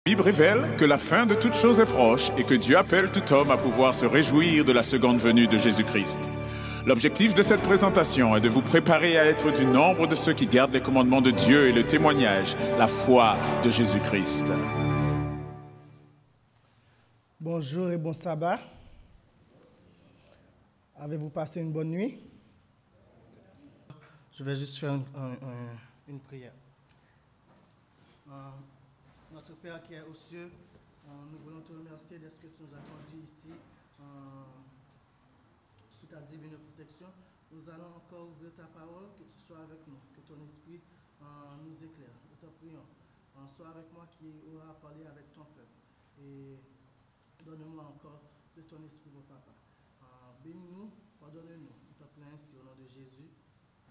La Bible révèle que la fin de toute chose est proche et que Dieu appelle tout homme à pouvoir se réjouir de la seconde venue de Jésus-Christ. L'objectif de cette présentation est de vous préparer à être du nombre de ceux qui gardent les commandements de Dieu et le témoignage, la foi de Jésus-Christ. Bonjour et bon sabbat. Avez-vous passé une bonne nuit? Je vais juste faire une prière. Notre Père qui est aux cieux, nous voulons te remercier de ce que tu nous as conduits ici sous ta divine protection. Nous allons encore ouvrir ta parole, que tu sois avec nous, que ton esprit nous éclaire. Nous te prions. Sois avec moi qui aura parlé avec ton peuple. Et donne-moi encore de ton esprit, mon papa. Bénis-nous, pardonne-nous. Nous te prions ainsi au nom de Jésus.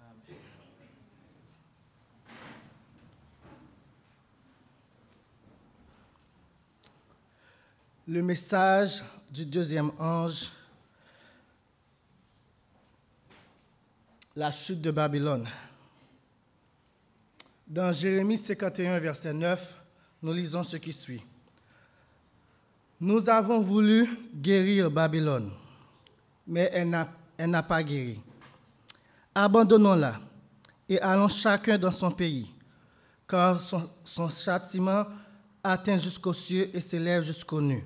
Amen. Le message du deuxième ange, la chute de Babylone. Dans Jérémie 51, verset 9, nous lisons ce qui suit. Nous avons voulu guérir Babylone, mais elle n'a pas guéri. Abandonnons-la et allons chacun dans son pays, car son châtiment atteint jusqu'aux cieux et s'élève jusqu'aux nues.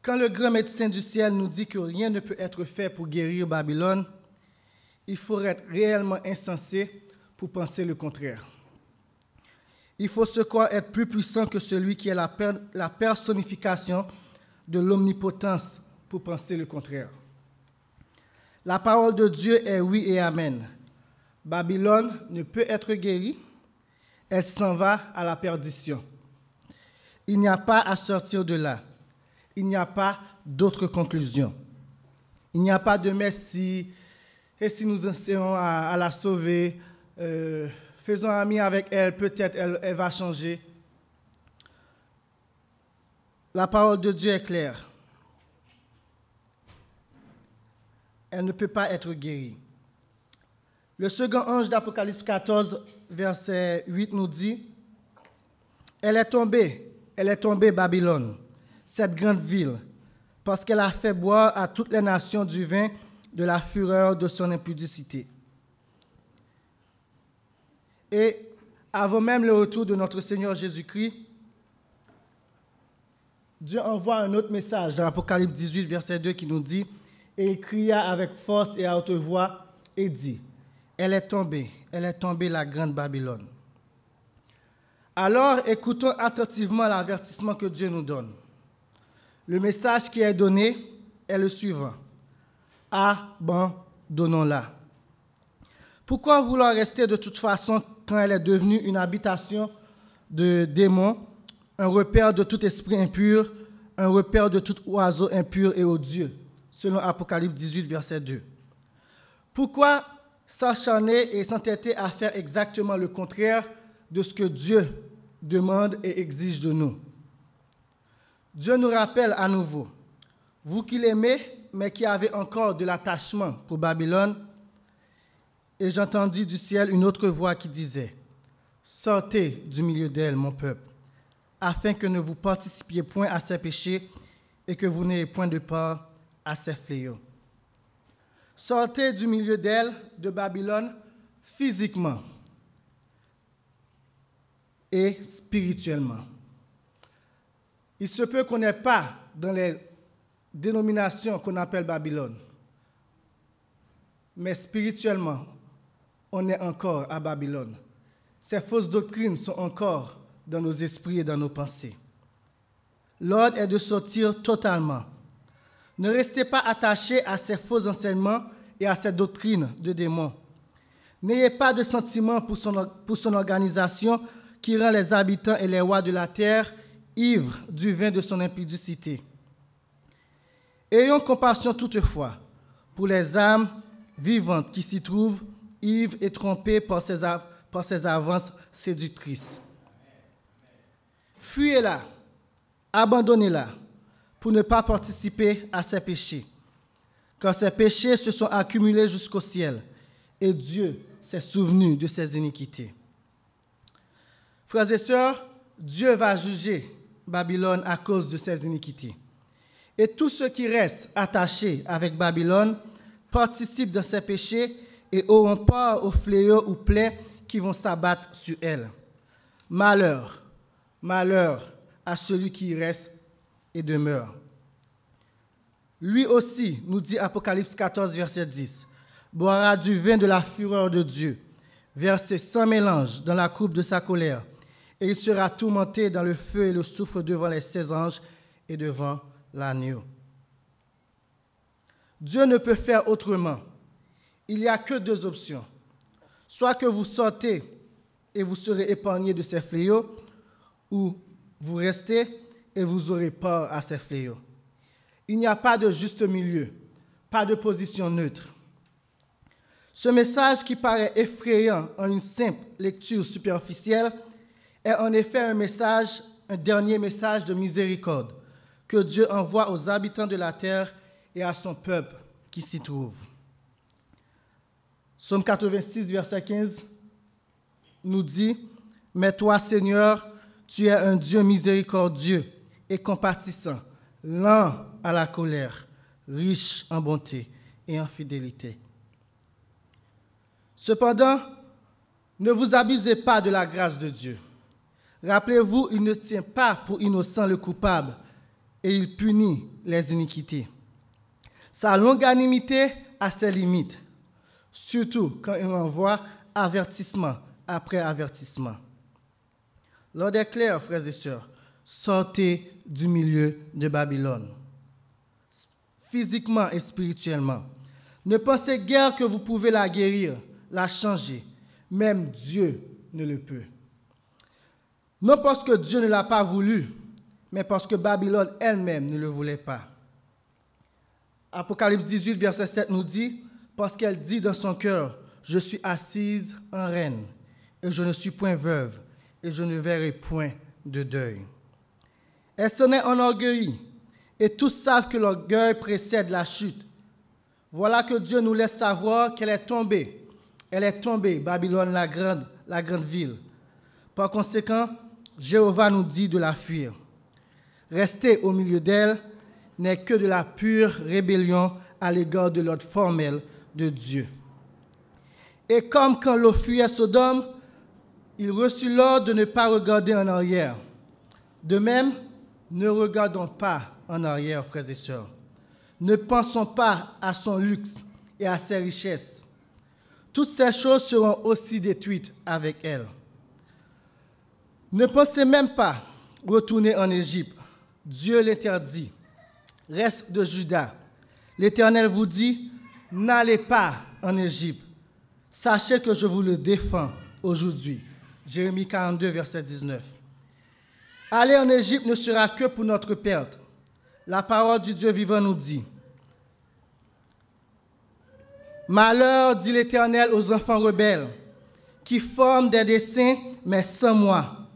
Quand le grand médecin du ciel nous dit que rien ne peut être fait pour guérir Babylone, il faut être réellement insensé pour penser le contraire. Il faut se croire être plus puissant que celui qui est la personnification de l'omnipotence pour penser le contraire. La parole de Dieu est oui et amen. Babylone ne peut être guérie, elle s'en va à la perdition. Il n'y a pas à sortir de là. Il n'y a pas d'autre conclusion. Il n'y a pas de merci. Et si nous essayons à la sauver, faisons ami avec elle, peut-être elle va changer. La parole de Dieu est claire. Elle ne peut pas être guérie. Le second ange d'Apocalypse 14, verset 8 nous dit, elle est tombée, Babylone, cette grande ville, parce qu'elle a fait boire à toutes les nations du vin de la fureur de son impudicité. Et avant même le retour de notre Seigneur Jésus-Christ, Dieu envoie un autre message dans Apocalypse 18, verset 2 qui nous dit, et il cria avec force et à haute voix et dit, elle est tombée, la grande Babylone. Alors, écoutons attentivement l'avertissement que Dieu nous donne. Le message qui est donné est le suivant. Abandonnons-la. Pourquoi vouloir rester de toute façon quand elle est devenue une habitation de démons, un repère de tout esprit impur, un repère de tout oiseau impur et odieux, selon Apocalypse 18, verset 2. Pourquoi s'acharner et s'entêter à faire exactement le contraire de ce que Dieu demande et exige de nous? Dieu nous rappelle à nouveau, vous qui l'aimez, mais qui avez encore de l'attachement pour Babylone, et j'entendis du ciel une autre voix qui disait, sortez du milieu d'elle, mon peuple, afin que ne vous participiez point à ses péchés et que vous n'ayez point de part à ses fléaux. Sortez du milieu d'elle, de Babylone, physiquement et spirituellement. Il se peut qu'on n'ait pas dans les dénominations qu'on appelle Babylone, mais spirituellement, on est encore à Babylone. Ces fausses doctrines sont encore dans nos esprits et dans nos pensées. L'ordre est de sortir totalement. Ne restez pas attachés à ces faux enseignements et à ces doctrines de démons. N'ayez pas de sentiments pour son organisation qui rend les habitants et les rois de la terre ivres du vin de son impudicité. Ayons compassion toutefois pour les âmes vivantes qui s'y trouvent, ivres et trompées par ses avances séductrices. Fuyez-la, abandonnez-la, pour ne pas participer à ses péchés, car ses péchés se sont accumulés jusqu'au ciel, et Dieu s'est souvenu de ses iniquités. Frères et sœurs, Dieu va juger Babylone à cause de ses iniquités. Et tous ceux qui restent attachés avec Babylone participent de ses péchés et auront part aux fléaux ou plaies qui vont s'abattre sur elle. Malheur, malheur à celui qui reste et demeure. Lui aussi, nous dit Apocalypse 14, verset 10, boira du vin de la fureur de Dieu, versé sans mélange dans la coupe de sa colère, et il sera tourmenté dans le feu et le soufre devant les 16 anges et devant l'agneau. Dieu ne peut faire autrement. Il n'y a que deux options. Soit que vous sortez et vous serez épargnés de ces fléaux, ou vous restez et vous aurez peur à ces fléaux. Il n'y a pas de juste milieu, pas de position neutre. Ce message qui paraît effrayant en une simple lecture superficielle est en effet un dernier message de miséricorde que Dieu envoie aux habitants de la terre et à son peuple qui s'y trouve. Psaume 86, verset 15 nous dit « Mais toi, Seigneur, tu es un Dieu miséricordieux et compatissant, lent à la colère, riche en bonté et en fidélité. » Cependant, ne vous abusez pas de la grâce de Dieu. Rappelez-vous, il ne tient pas pour innocent le coupable et il punit les iniquités. Sa longanimité a ses limites, surtout quand il envoie avertissement après avertissement. L'ordre est clair, frères et sœurs, sortez du milieu de Babylone, physiquement et spirituellement. Ne pensez guère que vous pouvez la guérir, la changer. Même Dieu ne le peut. Non parce que Dieu ne l'a pas voulu, mais parce que Babylone elle-même ne le voulait pas. Apocalypse 18, verset 7 nous dit, parce qu'elle dit dans son cœur, je suis assise en reine, et je ne suis point veuve, et je ne verrai point de deuil. Elle s'en est enorgueillie, et tous savent que l'orgueil précède la chute. Voilà que Dieu nous laisse savoir qu'elle est tombée. Elle est tombée, Babylone la grande ville. Par conséquent, Jéhovah nous dit de la fuir. Rester au milieu d'elle n'est que de la pure rébellion à l'égard de l'ordre formel de Dieu. Et comme quand Lot fuyait Sodome, il reçut l'ordre de ne pas regarder en arrière. De même, ne regardons pas en arrière, frères et sœurs. Ne pensons pas à son luxe et à ses richesses. Toutes ces choses seront aussi détruites avec elle. Ne pensez même pas retourner en Égypte. Dieu l'interdit. Reste de Juda. L'Éternel vous dit, n'allez pas en Égypte. Sachez que je vous le défends aujourd'hui. Jérémie 42, verset 19. Aller en Égypte ne sera que pour notre perte. La parole du Dieu vivant nous dit, malheur, dit l'Éternel aux enfants rebelles, qui forment des desseins, mais sans moi,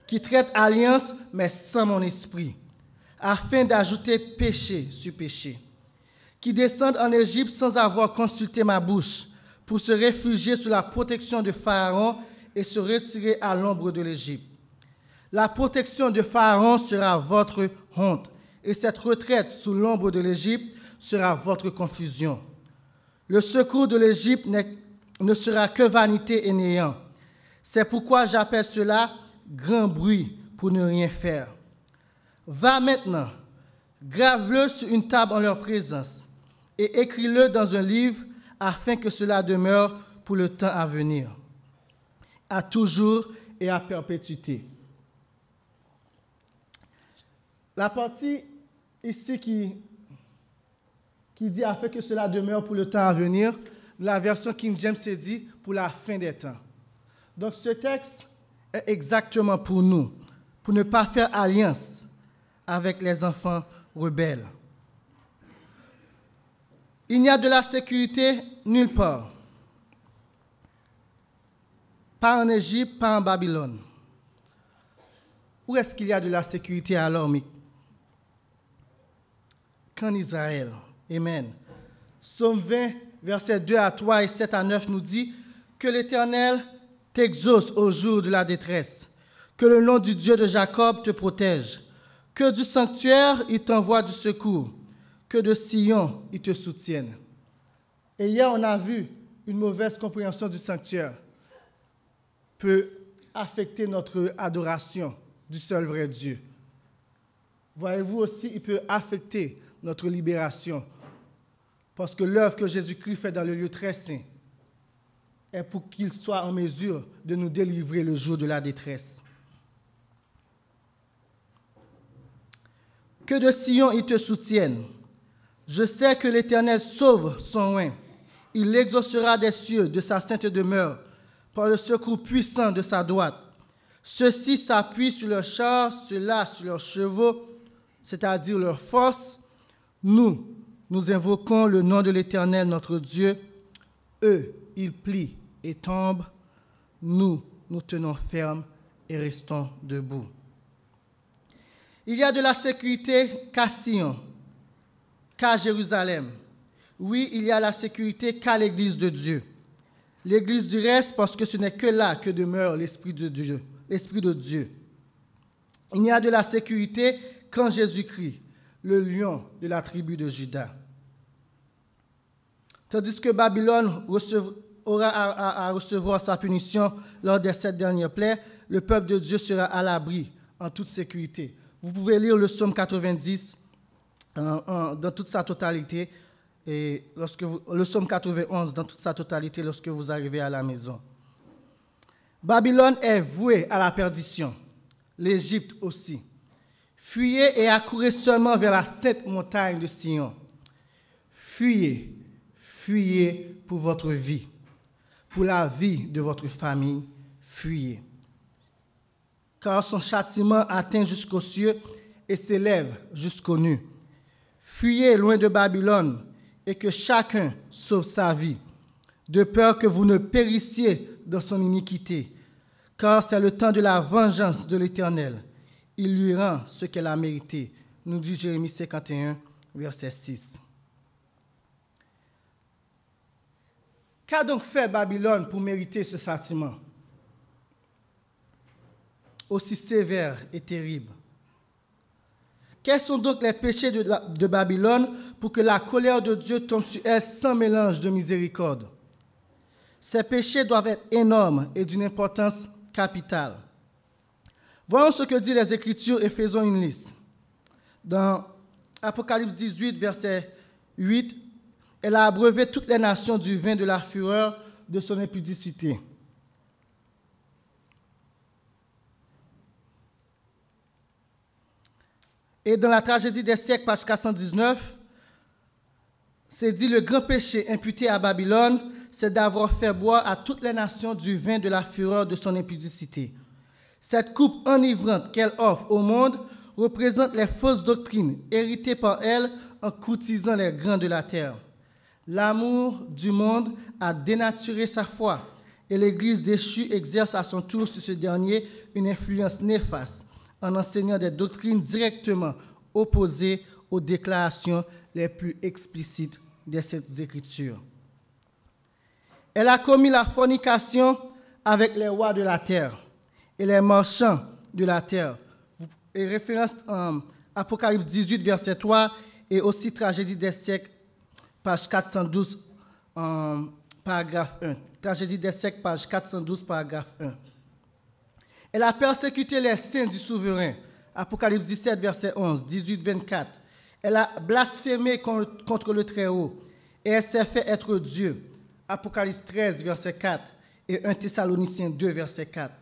qui traitent alliance, mais sans mon esprit, afin d'ajouter péché sur péché, qui descendent en Égypte sans avoir consulté ma bouche, pour se réfugier sous la protection de Pharaon et se retirer à l'ombre de l'Égypte. La protection de Pharaon sera votre honte, et cette retraite sous l'ombre de l'Égypte sera votre confusion. Le secours de l'Égypte ne sera que vanité et néant. C'est pourquoi j'appelle cela grand bruit pour ne rien faire. Va maintenant, grave-le sur une table en leur présence et écris-le dans un livre afin que cela demeure pour le temps à venir, à toujours et à perpétuité. La partie ici qui dit afin que cela demeure pour le temps à venir, la version King James s'est dit pour la fin des temps. Donc ce texte est exactement pour nous, pour ne pas faire alliance avec les enfants rebelles. Il n'y a de la sécurité nulle part. Pas en Égypte, pas en Babylone. Où est-ce qu'il y a de la sécurité alors, mais qu'en Israël? Amen. Psaume 20, versets 2 à 3 et 7 à 9 nous dit que l'Éternel t'exauce au jour de la détresse, Que le nom du Dieu de Jacob te protège. Que du sanctuaire, il t'envoie du secours. Que de Sion, il te soutienne. Et hier, on a vu une mauvaise compréhension du sanctuaire peut affecter notre adoration du seul vrai Dieu. Voyez-vous aussi, il peut affecter notre libération. Parce que l'œuvre que Jésus-Christ fait dans le lieu très saint est pour qu'il soit en mesure de nous délivrer le jour de la détresse. Que de Sion il te soutienne. Je sais que l'Éternel sauve son oint. Il l'exaucera des cieux de sa sainte demeure par le secours puissant de sa droite. Ceux-ci s'appuient sur leurs chars, ceux-là sur leurs chevaux, c'est-à-dire leur force. Nous invoquons le nom de l'Éternel, notre Dieu. Eux, ils plient et tombent. Nous tenons ferme et restons debout. Il y a de la sécurité qu'à Sion, qu'à Jérusalem. Oui, il y a la sécurité qu'à l'Église de Dieu. L'Église du reste, parce que ce n'est que là que demeure l'Esprit de Dieu. L'Esprit de Dieu. Il n'y a de la sécurité qu'en Jésus-Christ, le lion de la tribu de Juda. Tandis que Babylone aura à recevoir sa punition lors des 7 dernières plaies, le peuple de Dieu sera à l'abri, en toute sécurité. Vous pouvez lire le psaume 90 dans toute sa totalité, et le psaume 91 dans toute sa totalité lorsque vous arrivez à la maison. Babylone est vouée à la perdition, l'Égypte aussi. Fuyez et accourez seulement vers la sainte montagne de Sion. Fuyez, fuyez pour votre vie, pour la vie de votre famille, fuyez. Car son châtiment atteint jusqu'aux cieux et s'élève jusqu'aux nues. Fuyez loin de Babylone et que chacun sauve sa vie, de peur que vous ne périssiez dans son iniquité, car c'est le temps de la vengeance de l'Éternel. Il lui rend ce qu'elle a mérité, nous dit Jérémie 51, verset 6. Qu'a donc fait Babylone pour mériter ce châtiment aussi sévère et terrible? Quels sont donc les péchés de Babylone pour que la colère de Dieu tombe sur elle sans mélange de miséricorde? Ces péchés doivent être énormes et d'une importance capitale. Voyons ce que disent les Écritures et faisons une liste. Dans Apocalypse 18, verset 8, elle a abreuvé toutes les nations du vin de la fureur de son impudicité. Et dans la tragédie des siècles, page 419, c'est dit: le grand péché imputé à Babylone, c'est d'avoir fait boire à toutes les nations du vin de la fureur de son impudicité. Cette coupe enivrante qu'elle offre au monde représente les fausses doctrines héritées par elle en courtisant les grands de la terre. L'amour du monde a dénaturé sa foi et l'Église déchue exerce à son tour sur ce dernier une influence néfaste en enseignant des doctrines directement opposées aux déclarations les plus explicites de ces Écritures. Elle a commis la fornication avec les rois de la terre et les marchands de la terre. Et référence Apocalypse 18, verset 3, et aussi Tragédie des siècles, page 412, paragraphe 1. Tragédie des siècles, page 412, paragraphe 1. Elle a persécuté les saints du souverain. Apocalypse 17, verset 11, 18, 24. Elle a blasphémé contre le Très-Haut et elle s'est fait être Dieu. Apocalypse 13, verset 4 et 1 Thessaloniciens 2, verset 4.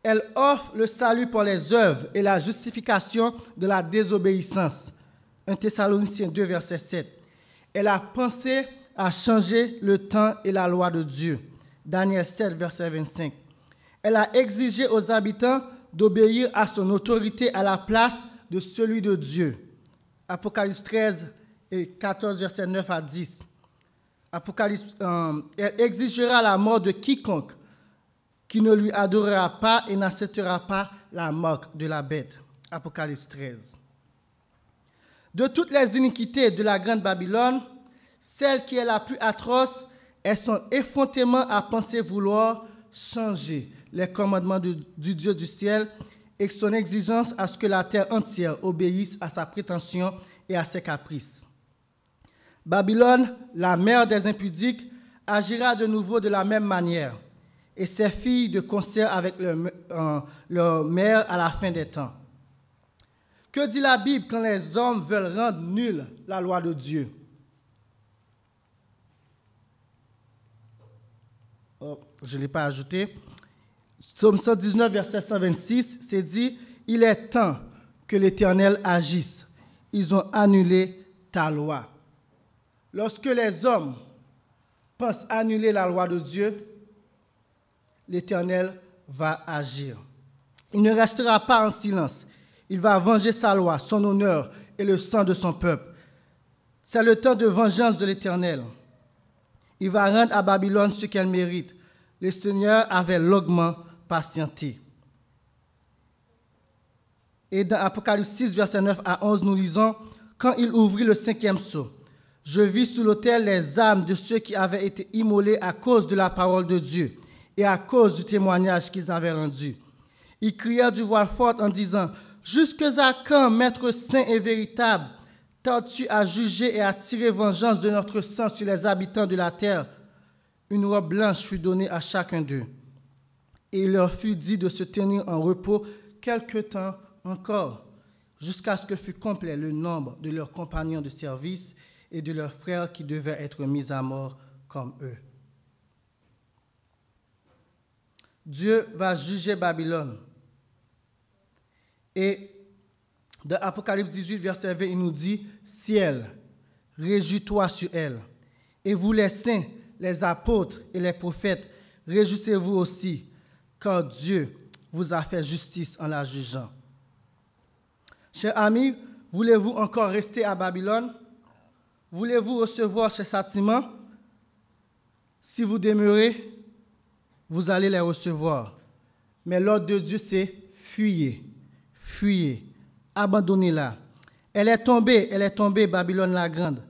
Elle offre le salut par les œuvres et la justification de la désobéissance. 1 Thessaloniciens 2, verset 7. Elle a pensé à changer le temps et la loi de Dieu. Daniel 7, verset 25. Elle a exigé aux habitants d'obéir à son autorité à la place de celui de Dieu. Apocalypse 13 et 14, verset 9 à 10. Elle exigera la mort de quiconque qui ne lui adorera pas et n'acceptera pas la marque de la bête. Apocalypse 13. De toutes les iniquités de la grande Babylone, celle qui est la plus atroce est son effrontément à penser vouloir changer les commandements du Dieu du ciel et son exigence à ce que la terre entière obéisse à sa prétention et à ses caprices. Babylone, la mère des impudiques, agira de nouveau de la même manière, et ses filles de concert avec leur mère à la fin des temps. Que dit la Bible quand les hommes veulent rendre nulle la loi de Dieu? Oh, je ne l'ai pas ajouté. Psaume 119, verset 126, c'est dit « Il est temps que l'Éternel agisse. Ils ont annulé ta loi. » Lorsque les hommes pensent annuler la loi de Dieu, l'Éternel va agir. Il ne restera pas en silence. Il va venger sa loi, son honneur et le sang de son peuple. C'est le temps de vengeance de l'Éternel. Il va rendre à Babylone ce qu'elle mérite. Le Seigneur avait longuement patienté. Et dans Apocalypse 6, verset 9 à 11, nous lisons « Quand il ouvrit le 5e sceau, je vis sous l'autel les âmes de ceux qui avaient été immolés à cause de la parole de Dieu et à cause du témoignage qu'ils avaient rendu. Ils crièrent du voix forte en disant « Jusque à quand, Maître saint et véritable, tardes-tu à juger et à tirer vengeance de notre sang sur les habitants de la terre? » Une robe blanche fut donnée à chacun d'eux. Et il leur fut dit de se tenir en repos quelque temps encore, jusqu'à ce que fût complet le nombre de leurs compagnons de service et de leurs frères qui devaient être mis à mort comme eux. Dieu va juger Babylone. Et dans Apocalypse 18, verset 20, il nous dit « Ciel, réjouis-toi sur elle. Et vous les saints, les apôtres et les prophètes, réjouissez-vous aussi, car Dieu vous a fait justice en la jugeant. » Chers amis, voulez-vous encore rester à Babylone? Voulez-vous recevoir ces châtiments? Si vous demeurez, vous allez les recevoir. Mais l'ordre de Dieu, c'est fuyez, fuyez, abandonnez-la. Elle est tombée, Babylone la grande,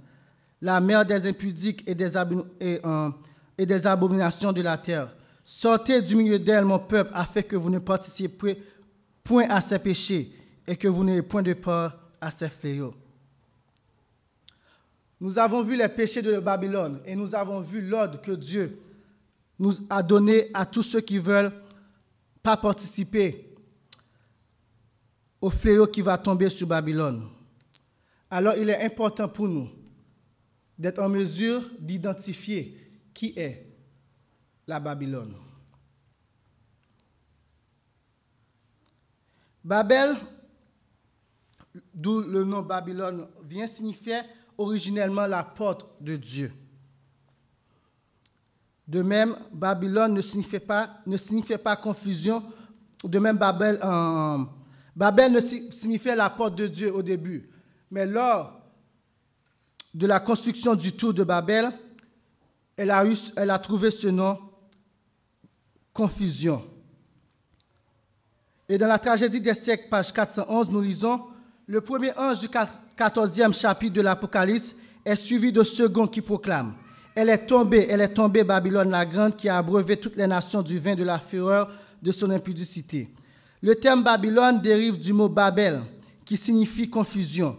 la mère des impudiques et des abominations de la terre. Sortez du milieu d'elle, mon peuple, afin que vous ne participiez point à ses péchés et que vous n'ayez point de part à ses fléaux. Nous avons vu les péchés de Babylone et nous avons vu l'ordre que Dieu nous a donné à tous ceux qui ne veulent pas participer au fléau qui va tomber sur Babylone. Alors, il est important pour nous d'être en mesure d'identifier qui est la Babylone. Babel, d'où le nom Babylone vient, signifiait originellement la porte de Dieu. De même, Babylone ne signifiait pas confusion. De même, Babel ne signifiait la porte de Dieu au début. Mais lors de la construction du tour de Babel, elle a trouvé ce nom, confusion. Et dans la tragédie des siècles, page 411, nous lisons « Le premier ange du 14e chapitre de l'Apocalypse est suivi de second qui proclame « Elle est tombée, Babylone la grande, qui a abreuvé toutes les nations du vin de la fureur de son impudicité. » Le terme Babylone dérive du mot Babel, qui signifie confusion.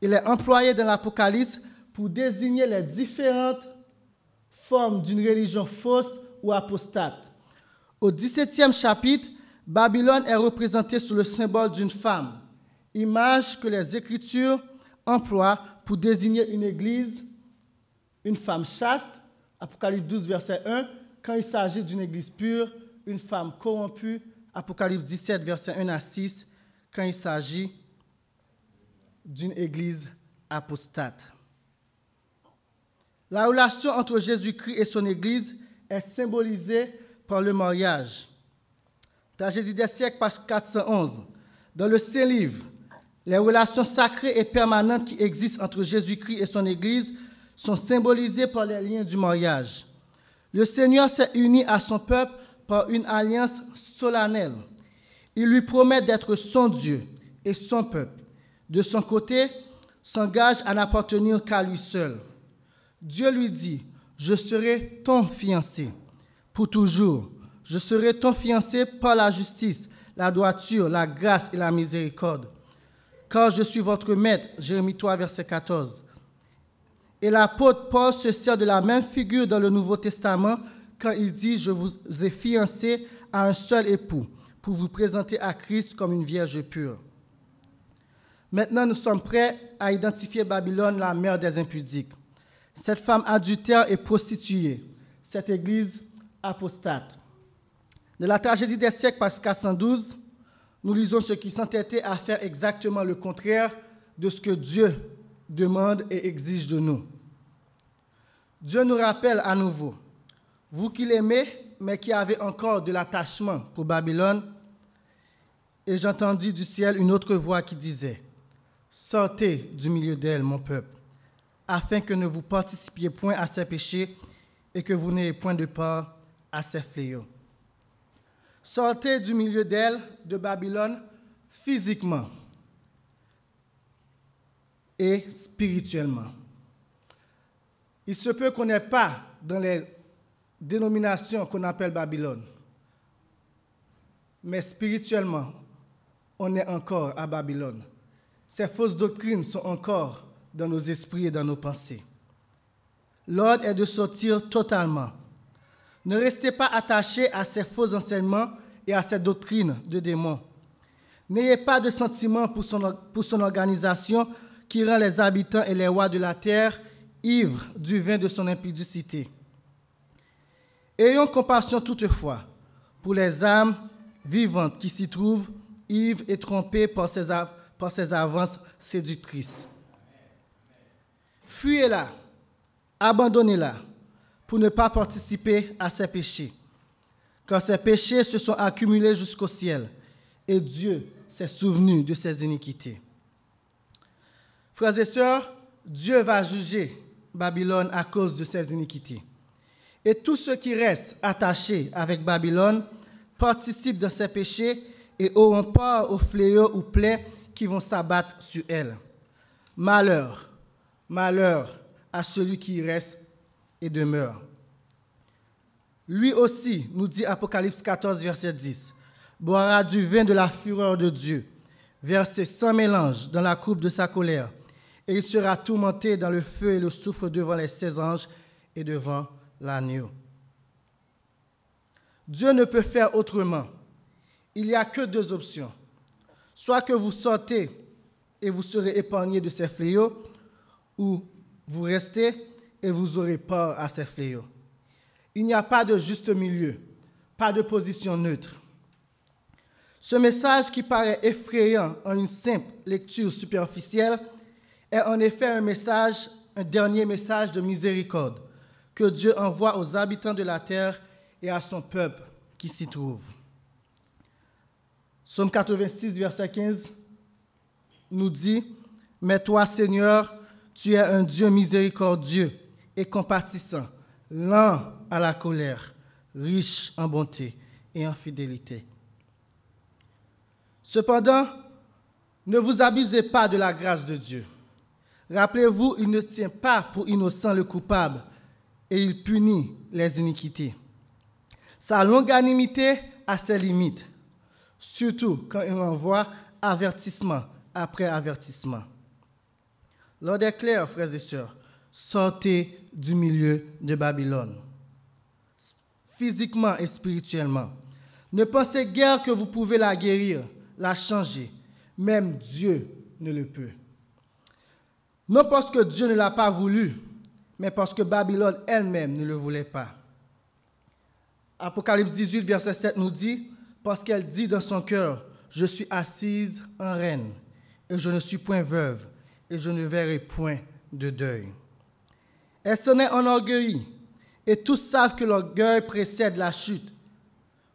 Il est employé dans l'Apocalypse pour désigner les différentes formes d'une religion fausse ou apostate. Au 17e chapitre, Babylone est représentée sous le symbole d'une femme, image que les Écritures emploient pour désigner une église, une femme chaste, Apocalypse 12, verset 1, quand il s'agit d'une église pure, une femme corrompue, Apocalypse 17, verset 1 à 6, quand il s'agit d'une église apostate. La relation entre Jésus-Christ et son église est symbolisée par le mariage. Tragédie des siècles, page 411. Dans le Saint-Livre, les relations sacrées et permanentes qui existent entre Jésus-Christ et son église sont symbolisées par les liens du mariage. Le Seigneur s'est uni à son peuple par une alliance solennelle. Il lui promet d'être son Dieu et son peuple. De son côté, s'engage à n'appartenir qu'à lui seul. Dieu lui dit « Je serai ton fiancé pour toujours. Je serai ton fiancé par la justice, la droiture, la grâce et la miséricorde. Car je suis votre maître. Jérémie 3, verset 14. Et l'apôtre Paul se sert de la même figure dans le Nouveau Testament quand il dit « Je vous ai fiancé à un seul époux pour vous présenter à Christ comme une vierge pure. » Maintenant, nous sommes prêts à identifier Babylone, la mère des impudiques. Cette femme adultère et prostituée, cette église apostate. De la tragédie des siècles, page 412, nous lisons ce qui s'entêtait à faire exactement le contraire de ce que Dieu demande et exige de nous. Dieu nous rappelle à nouveau, vous qui l'aimez, mais qui avez encore de l'attachement pour Babylone, et j'entendis du ciel une autre voix qui disait, « Sortez du milieu d'elle, mon peuple, afin que ne vous participiez point à ses péchés et que vous n'ayez point de part à ses fléaux. » Sortez du milieu d'elle, de Babylone, physiquement et spirituellement. Il se peut qu'on n'ait pas dans les dénominations qu'on appelle Babylone, mais spirituellement, on est encore à Babylone. Ces fausses doctrines sont encore dans nos esprits et dans nos pensées. L'ordre est de sortir totalement. Ne restez pas attachés à ces faux enseignements et à ces doctrines de démons. N'ayez pas de sentiment pour son organisation qui rend les habitants et les rois de la terre ivres du vin de son impudicité. Ayons compassion toutefois pour les âmes vivantes qui s'y trouvent, ivres et trompées par ses avances séductrices. Fuyez-la, abandonnez-la, pour ne pas participer à ses péchés, car ses péchés se sont accumulés jusqu'au ciel, et Dieu s'est souvenu de ses iniquités. Frères et sœurs, Dieu va juger Babylone à cause de ses iniquités. Et tous ceux qui restent attachés avec Babylone participent de ses péchés et auront part aux fléaux ou plaies qui vont s'abattre sur elle. Malheur, malheur à celui qui y reste et demeure. Lui aussi, nous dit Apocalypse 14, verset 10, boira du vin de la fureur de Dieu, versé sans mélange dans la coupe de sa colère, et il sera tourmenté dans le feu et le soufre devant les 16 anges et devant l'agneau. Dieu ne peut faire autrement. Il n'y a que deux options. Soit que vous sortez et vous serez épargnés de ces fléaux, ou vous restez et vous aurez peur à ces fléaux. Il n'y a pas de juste milieu, pas de position neutre. Ce message qui paraît effrayant en une simple lecture superficielle est en effet un dernier message de miséricorde que Dieu envoie aux habitants de la terre et à son peuple qui s'y trouve. Psaume 86, verset 15, nous dit « Mais toi, Seigneur, tu es un Dieu miséricordieux et compatissant, lent à la colère, riche en bonté et en fidélité. » Cependant, ne vous abusez pas de la grâce de Dieu. Rappelez-vous, il ne tient pas pour innocent le coupable et il punit les iniquités. Sa longanimité a ses limites, surtout quand il envoie avertissement après avertissement. L'ordre est clair, frères et sœurs, sortez du milieu de Babylone, physiquement et spirituellement. Ne pensez guère que vous pouvez la guérir, la changer. Même Dieu ne le peut. Non parce que Dieu ne l'a pas voulu, mais parce que Babylone elle-même ne le voulait pas. Apocalypse 18, verset 7 nous dit, parce qu'elle dit dans son cœur, je suis assise en reine, et je ne suis point veuve, et je ne verrai point de deuil. Elle s'en est enorgueillie, et tous savent que l'orgueil précède la chute.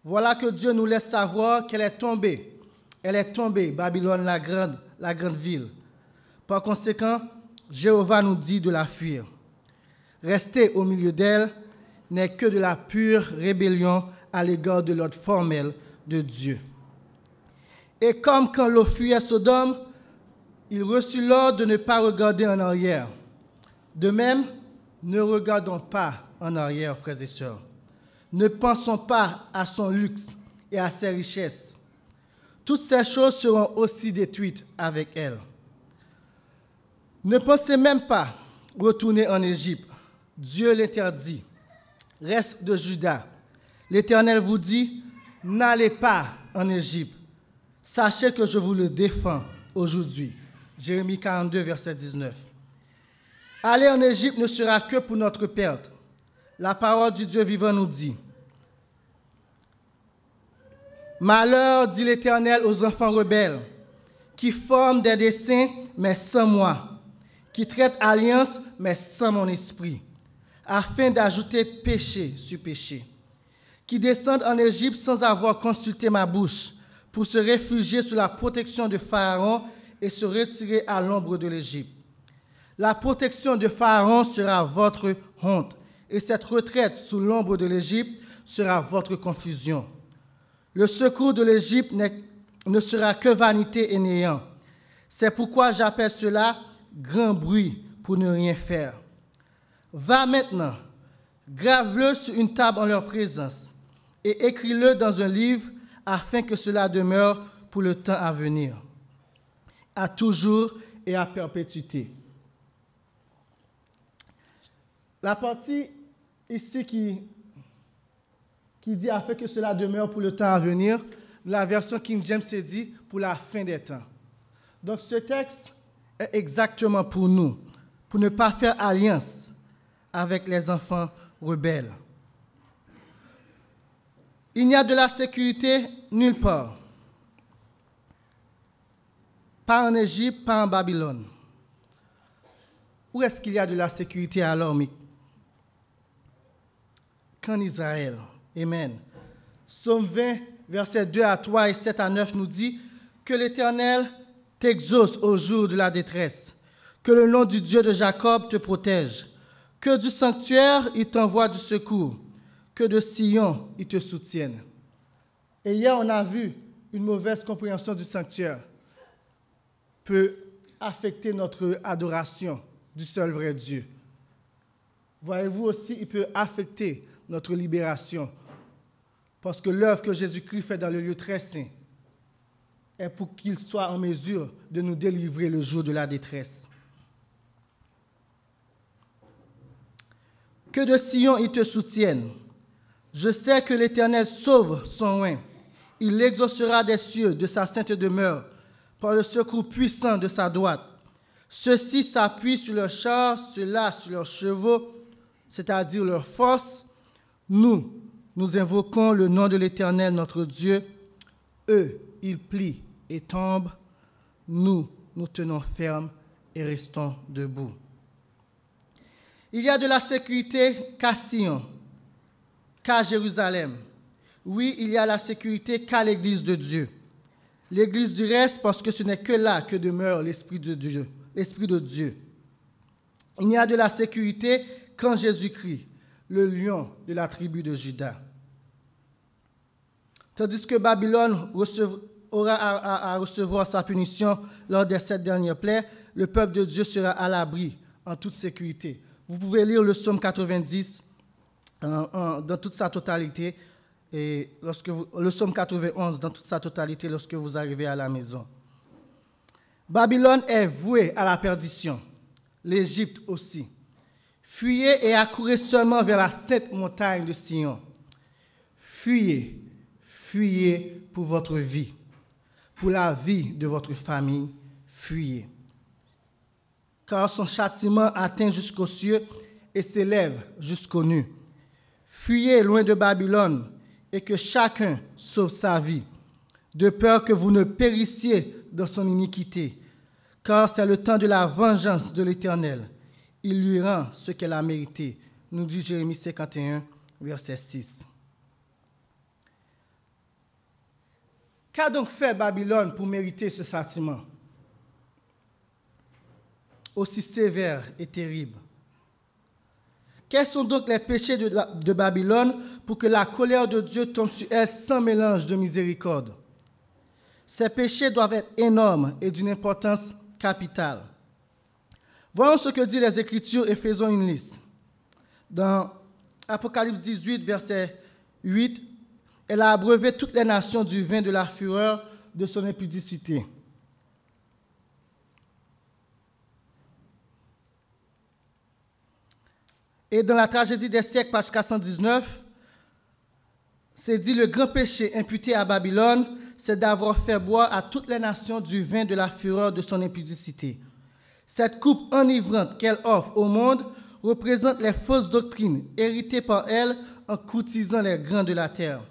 Voilà que Dieu nous laisse savoir qu'elle est tombée. Elle est tombée, Babylone, la grande ville. Par conséquent, Jéhovah nous dit de la fuir. Rester au milieu d'elle n'est que de la pure rébellion à l'égard de l'ordre formel de Dieu. Et comme quand Lot fuyait Sodome, il reçut l'ordre de ne pas regarder en arrière. De même, ne regardons pas en arrière, frères et sœurs. Ne pensons pas à son luxe et à ses richesses. Toutes ces choses seront aussi détruites avec elle. Ne pensez même pas retourner en Égypte. Dieu l'interdit. Reste de Juda. L'Éternel vous dit, n'allez pas en Égypte. Sachez que je vous le défends aujourd'hui. Jérémie 42, verset 19. Aller en Égypte ne sera que pour notre perte. La parole du Dieu vivant nous dit, malheur, dit l'Éternel aux enfants rebelles, qui forment des desseins, mais sans moi, qui traitent alliance, mais sans mon esprit, afin d'ajouter péché sur péché, qui descendent en Égypte sans avoir consulté ma bouche, pour se réfugier sous la protection de Pharaon et se retirer à l'ombre de l'Égypte. La protection de Pharaon sera votre honte, et cette retraite sous l'ombre de l'Égypte sera votre confusion. Le secours de l'Égypte ne sera que vanité et néant. C'est pourquoi j'appelle cela grand bruit pour ne rien faire. Va maintenant, grave-le sur une table en leur présence, et écris-le dans un livre, afin que cela demeure pour le temps à venir, à toujours et à perpétuité. La partie ici qui dit afin que cela demeure pour le temps à venir, la version King James se dit pour la fin des temps. Donc ce texte est exactement pour nous, pour ne pas faire alliance avec les enfants rebelles. Il n'y a de la sécurité nulle part. Pas en Égypte, pas en Babylone. Où est-ce qu'il y a de la sécurité alors, mais qu'en Israël? Amen. Psaume 20, versets 2 à 3 et 7 à 9 nous dit que l'Éternel t'exauce au jour de la détresse, que le nom du Dieu de Jacob te protège, que du sanctuaire il t'envoie du secours, que de Sion il te soutienne. Et hier, on a vu une mauvaise compréhension du sanctuaire peut affecter notre adoration du seul vrai Dieu. Voyez-vous aussi, il peut affecter notre libération. Parce que l'œuvre que Jésus-Christ fait dans le lieu très saint est pour qu'il soit en mesure de nous délivrer le jour de la détresse. Que de Sion il te soutienne. Je sais que l'Éternel sauve son oint. Il l'exaucera des cieux de sa sainte demeure par le secours puissant de sa droite. Ceux-ci s'appuient sur leurs chars, ceux-là sur leurs chevaux, c'est-à-dire leur force. Nous invoquons le nom de l'Éternel, notre Dieu. Eux, ils plient et tombent. Nous tenons ferme et restons debout. Il y a de la sécurité qu'à Sion, qu'à Jérusalem. Oui, il y a la sécurité qu'à l'Église de Dieu. L'Église du reste, parce que ce n'est que là que demeure l'Esprit de Dieu. L'Esprit de Dieu. Il y a de la sécurité qu'en Jésus-Christ, le lion de la tribu de Juda. Tandis que Babylone aura à recevoir sa punition lors des 7 dernières plaies, le peuple de Dieu sera à l'abri, en toute sécurité. Vous pouvez lire le psaume 90 dans toute sa totalité, et le psaume 91 dans toute sa totalité lorsque vous arrivez à la maison. Babylone est vouée à la perdition, l'Égypte aussi. Fuyez et accourez seulement vers la sainte montagne de Sion. Fuyez, fuyez pour votre vie, pour la vie de votre famille, fuyez. Car son châtiment atteint jusqu'aux cieux et s'élève jusqu'aux nues. Fuyez loin de Babylone et que chacun sauve sa vie, de peur que vous ne périssiez dans son iniquité, car c'est le temps de la vengeance de l'Éternel. Il lui rend ce qu'elle a mérité, nous dit Jérémie 51, verset 6. Qu'a donc fait Babylone pour mériter ce châtiment aussi sévère et terrible? Quels sont donc les péchés de Babylone pour que la colère de Dieu tombe sur elle sans mélange de miséricorde? Ces péchés doivent être énormes et d'une importance capitale. Voyons ce que disent les Écritures et faisons une liste. Dans Apocalypse 18, versets 8, elle a abreuvé toutes les nations du vin de la fureur de son impudicité. Et dans la tragédie des siècles, page 419, c'est dit: le grand péché imputé à Babylone, c'est d'avoir fait boire à toutes les nations du vin de la fureur de son impudicité. Cette coupe enivrante qu'elle offre au monde représente les fausses doctrines héritées par elle en courtisant les grands de la terre.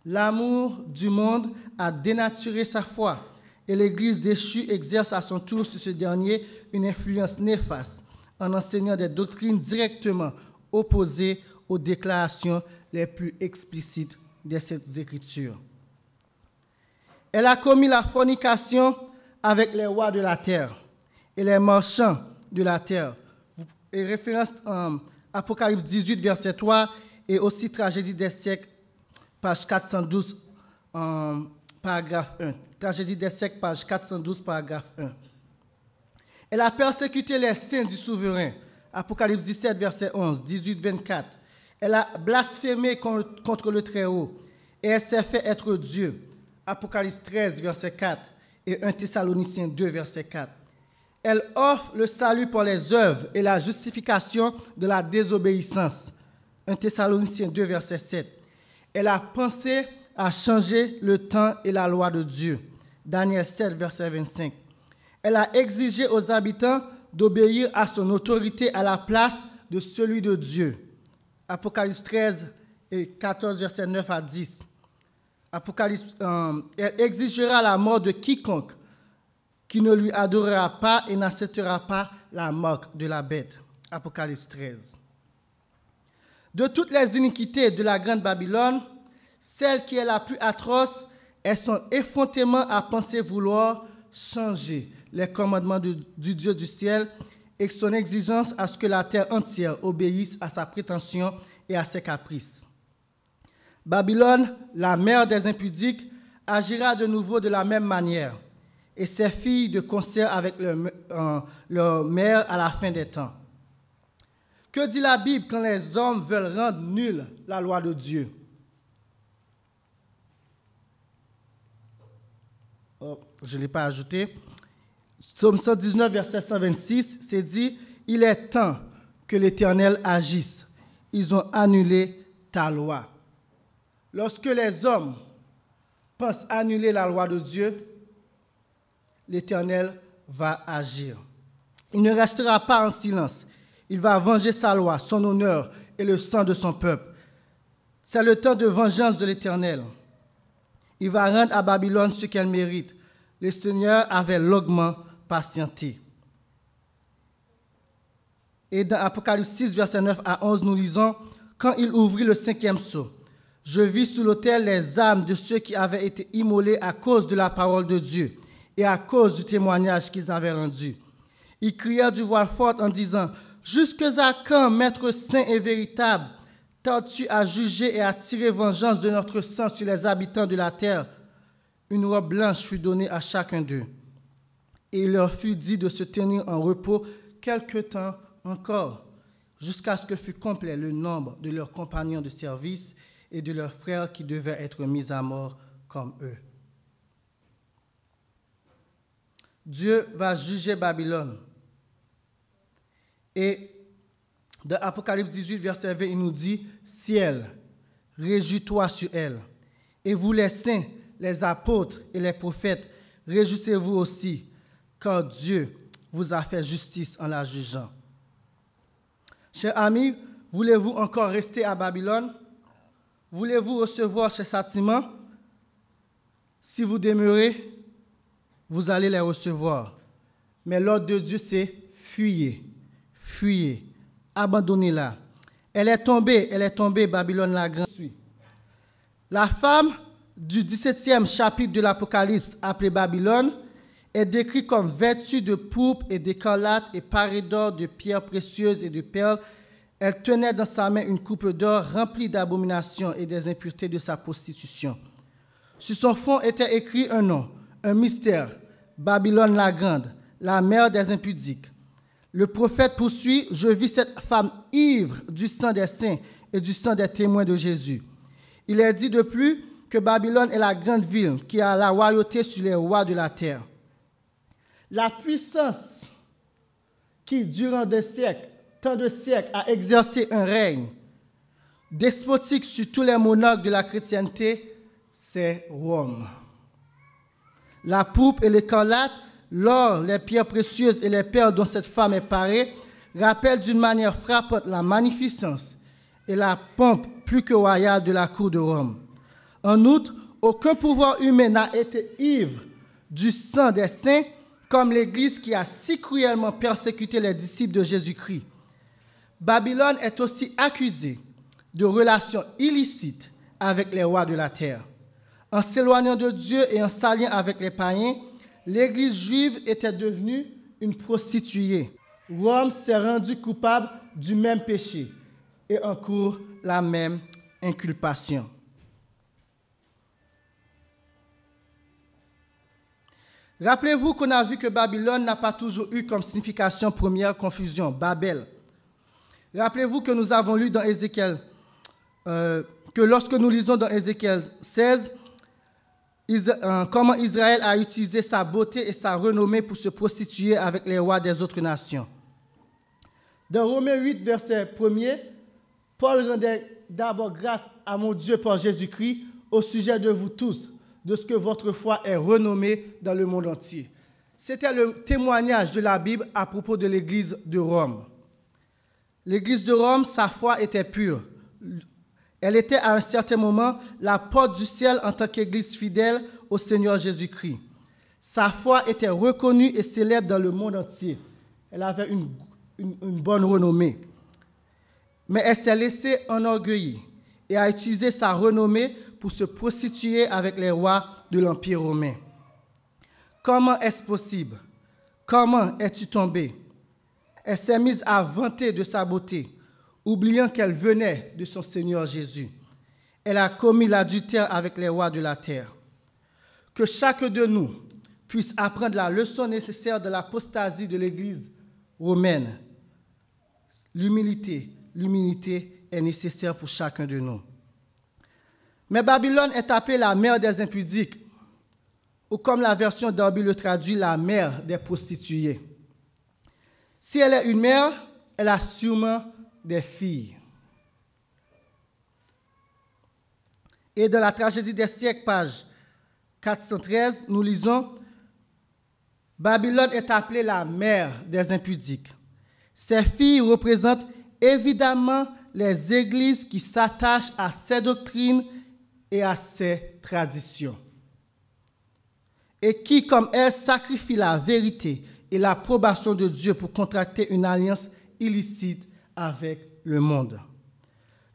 L'amour du monde a dénaturé sa foi et l'Église déchue exerce à son tour sur ce dernier une influence néfaste en enseignant des doctrines directement opposées aux déclarations les plus explicites de ces Écritures. Elle a commis la fornication avec les rois de la terre et les marchands de la terre. Et référence Apocalypse 18, verset 3, et aussi Tragédie des siècles, page 412, paragraphe 1. Tragédie des siècles, page 412, paragraphe 1. Elle a persécuté les saints du souverain. Apocalypse 17, verset 11, 18, 24. Elle a blasphémé contre le Très-Haut et elle s'est fait être Dieu. Apocalypse 13, verset 4 et 1 Thessaloniciens 2, verset 4. Elle offre le salut par les œuvres et la justification de la désobéissance. 1 Thessaloniciens 2, verset 7. Elle a pensé à changer le temps et la loi de Dieu. Daniel 7, verset 25. Elle a exigé aux habitants d'obéir à son autorité à la place de celui de Dieu. Apocalypse 13 et 14, verset 9 à 10. Elle exigera la mort de quiconque qui ne lui adorera pas et n'acceptera pas la marque de la bête. Apocalypse 13. De toutes les iniquités de la grande Babylone, celle qui est la plus atroce est son effrontément à penser vouloir changer les commandements du Dieu du ciel et son exigence à ce que la terre entière obéisse à sa prétention et à ses caprices. Babylone, la mère des impudiques, agira de nouveau de la même manière, et ses filles de concert avec leur mère à la fin des temps. Que dit la Bible quand les hommes veulent rendre nulle la loi de Dieu? Oh, je ne l'ai pas ajouté. Psaume 119, verset 126, c'est dit: il est temps que l'Éternel agisse. Ils ont annulé ta loi. Lorsque les hommes pensent annuler la loi de Dieu, l'Éternel va agir. Il ne restera pas en silence. Il va venger sa loi, son honneur et le sang de son peuple. C'est le temps de vengeance de l'Éternel. Il va rendre à Babylone ce qu'elle mérite. Le Seigneur avait longuement patienté. Et dans Apocalypse 6, verset 9 à 11, nous lisons: quand il ouvrit le 5e sceau, je vis sous l'autel les âmes de ceux qui avaient été immolés à cause de la parole de Dieu et à cause du témoignage qu'ils avaient rendu. Ils crièrent du voix forte en disant: jusque à quand, Maître saint et véritable, tardes-tu à juger et à tirer vengeance de notre sang sur les habitants de la terre? Une robe blanche fut donnée à chacun d'eux, et il leur fut dit de se tenir en repos quelque temps encore, jusqu'à ce que fût complet le nombre de leurs compagnons de service et de leurs frères qui devaient être mis à mort comme eux. Dieu va juger Babylone. Et dans Apocalypse 18, verset 20, il nous dit: ciel, réjouis-toi sur elle. Et vous les saints, les apôtres et les prophètes, réjouissez-vous aussi, car Dieu vous a fait justice en la jugeant. Chers amis, voulez-vous encore rester à Babylone? Voulez-vous recevoir ces châtiments? Si vous demeurez, vous allez les recevoir. Mais l'ordre de Dieu, c'est fuyez, fuyez, abandonnez-la. Elle est tombée, Babylone la grande. La femme du 17e chapitre de l'Apocalypse, appelée Babylone, est décrite comme vêtue de pourpre et d'écarlate et parée d'or, de pierres précieuses et de perles. Elle tenait dans sa main une coupe d'or remplie d'abominations et des impuretés de sa prostitution. Sur son front était écrit un nom, un mystère: Babylone la grande, la mère des impudiques. Le prophète poursuit: je vis cette femme ivre du sang des saints et du sang des témoins de Jésus. Il est dit de plus que Babylone est la grande ville qui a la royauté sur les rois de la terre. La puissance qui, durant tant de siècles, a exercé un règne despotique sur tous les monarques de la chrétienté, c'est Rome. La pourpre et l'écarlate, l'or, les pierres précieuses et les perles dont cette femme est parée rappellent d'une manière frappante la magnificence et la pompe plus que royale de la cour de Rome. En outre, aucun pouvoir humain n'a été ivre du sang des saints comme l'Église qui a si cruellement persécuté les disciples de Jésus-Christ. Babylone est aussi accusée de relations illicites avec les rois de la terre. En s'éloignant de Dieu et en s'alliant avec les païens, l'Église juive était devenue une prostituée. Rome s'est rendue coupable du même péché et encourt la même inculpation. Rappelez-vous qu'on a vu que Babylone n'a pas toujours eu comme signification première confusion, Babel. Rappelez-vous que nous avons lu dans Ézéchiel, que lorsque nous lisons dans Ézéchiel 16, comment Israël a utilisé sa beauté et sa renommée pour se prostituer avec les rois des autres nations. Dans Romains 8, verset 1er, Paul rendait d'abord grâce à mon Dieu par Jésus-Christ au sujet de vous tous, de ce que votre foi est renommée dans le monde entier. C'était le témoignage de la Bible à propos de l'Église de Rome. L'Église de Rome, sa foi était pure. Elle était à un certain moment la porte du ciel en tant qu'Église fidèle au Seigneur Jésus-Christ. Sa foi était reconnue et célèbre dans le monde entier. Elle avait une bonne renommée. Mais elle s'est laissée enorgueillir et a utilisé sa renommée pour se prostituer avec les rois de l'Empire romain. Comment est-ce possible? Comment es-tu tombé? Elle s'est mise à vanter de sa beauté, oubliant qu'elle venait de son Seigneur Jésus. Elle a commis l'adultère avec les rois de la terre. Que chacun de nous puisse apprendre la leçon nécessaire de l'apostasie de l'Église romaine. L'humilité est nécessaire pour chacun de nous. Mais Babylone est appelée la mère des impudiques, ou comme la version d'Arby le traduit, la mère des prostituées. Si elle est une mère, elle a sûrement des filles. Et dans la tragédie des siècles, page 413, nous lisons « Babylone est appelée la mère des impudiques. Ces filles représentent évidemment les églises qui s'attachent à ces doctrines et à ses traditions, et qui, comme elles, sacrifient la vérité et l'approbation de Dieu pour contracter une alliance illicite avec le monde.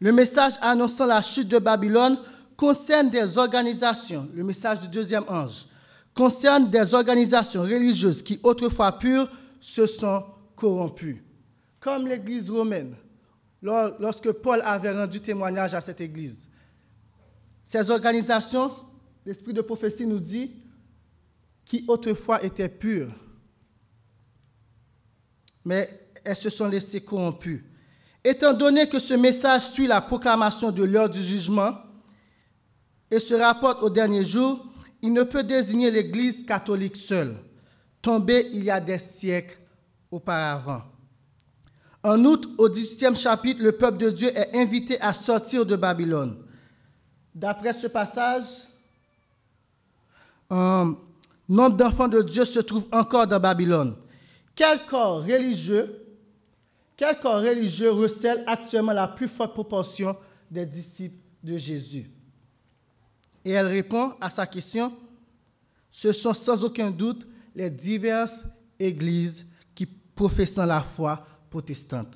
Le message annonçant la chute de Babylone concerne des organisations, le message du deuxième ange, concerne des organisations religieuses qui, autrefois pures, se sont corrompues. Comme l'Église romaine, lorsque Paul avait rendu témoignage à cette Église. Ces organisations, l'esprit de prophétie nous dit, qui autrefois étaient pures, mais elles se sont laissées corrompues. Étant donné que ce message suit la proclamation de l'heure du jugement et se rapporte au dernier jour, il ne peut désigner l'Église catholique seule, tombée il y a des siècles auparavant. En outre, au 18e chapitre, le peuple de Dieu est invité à sortir de Babylone. D'après ce passage, nombre d'enfants de Dieu se trouvent encore dans Babylone. Quel corps religieux recèle actuellement la plus forte proportion des disciples de Jésus? Et elle répond à sa question, ce sont sans aucun doute les diverses églises qui professent la foi protestante.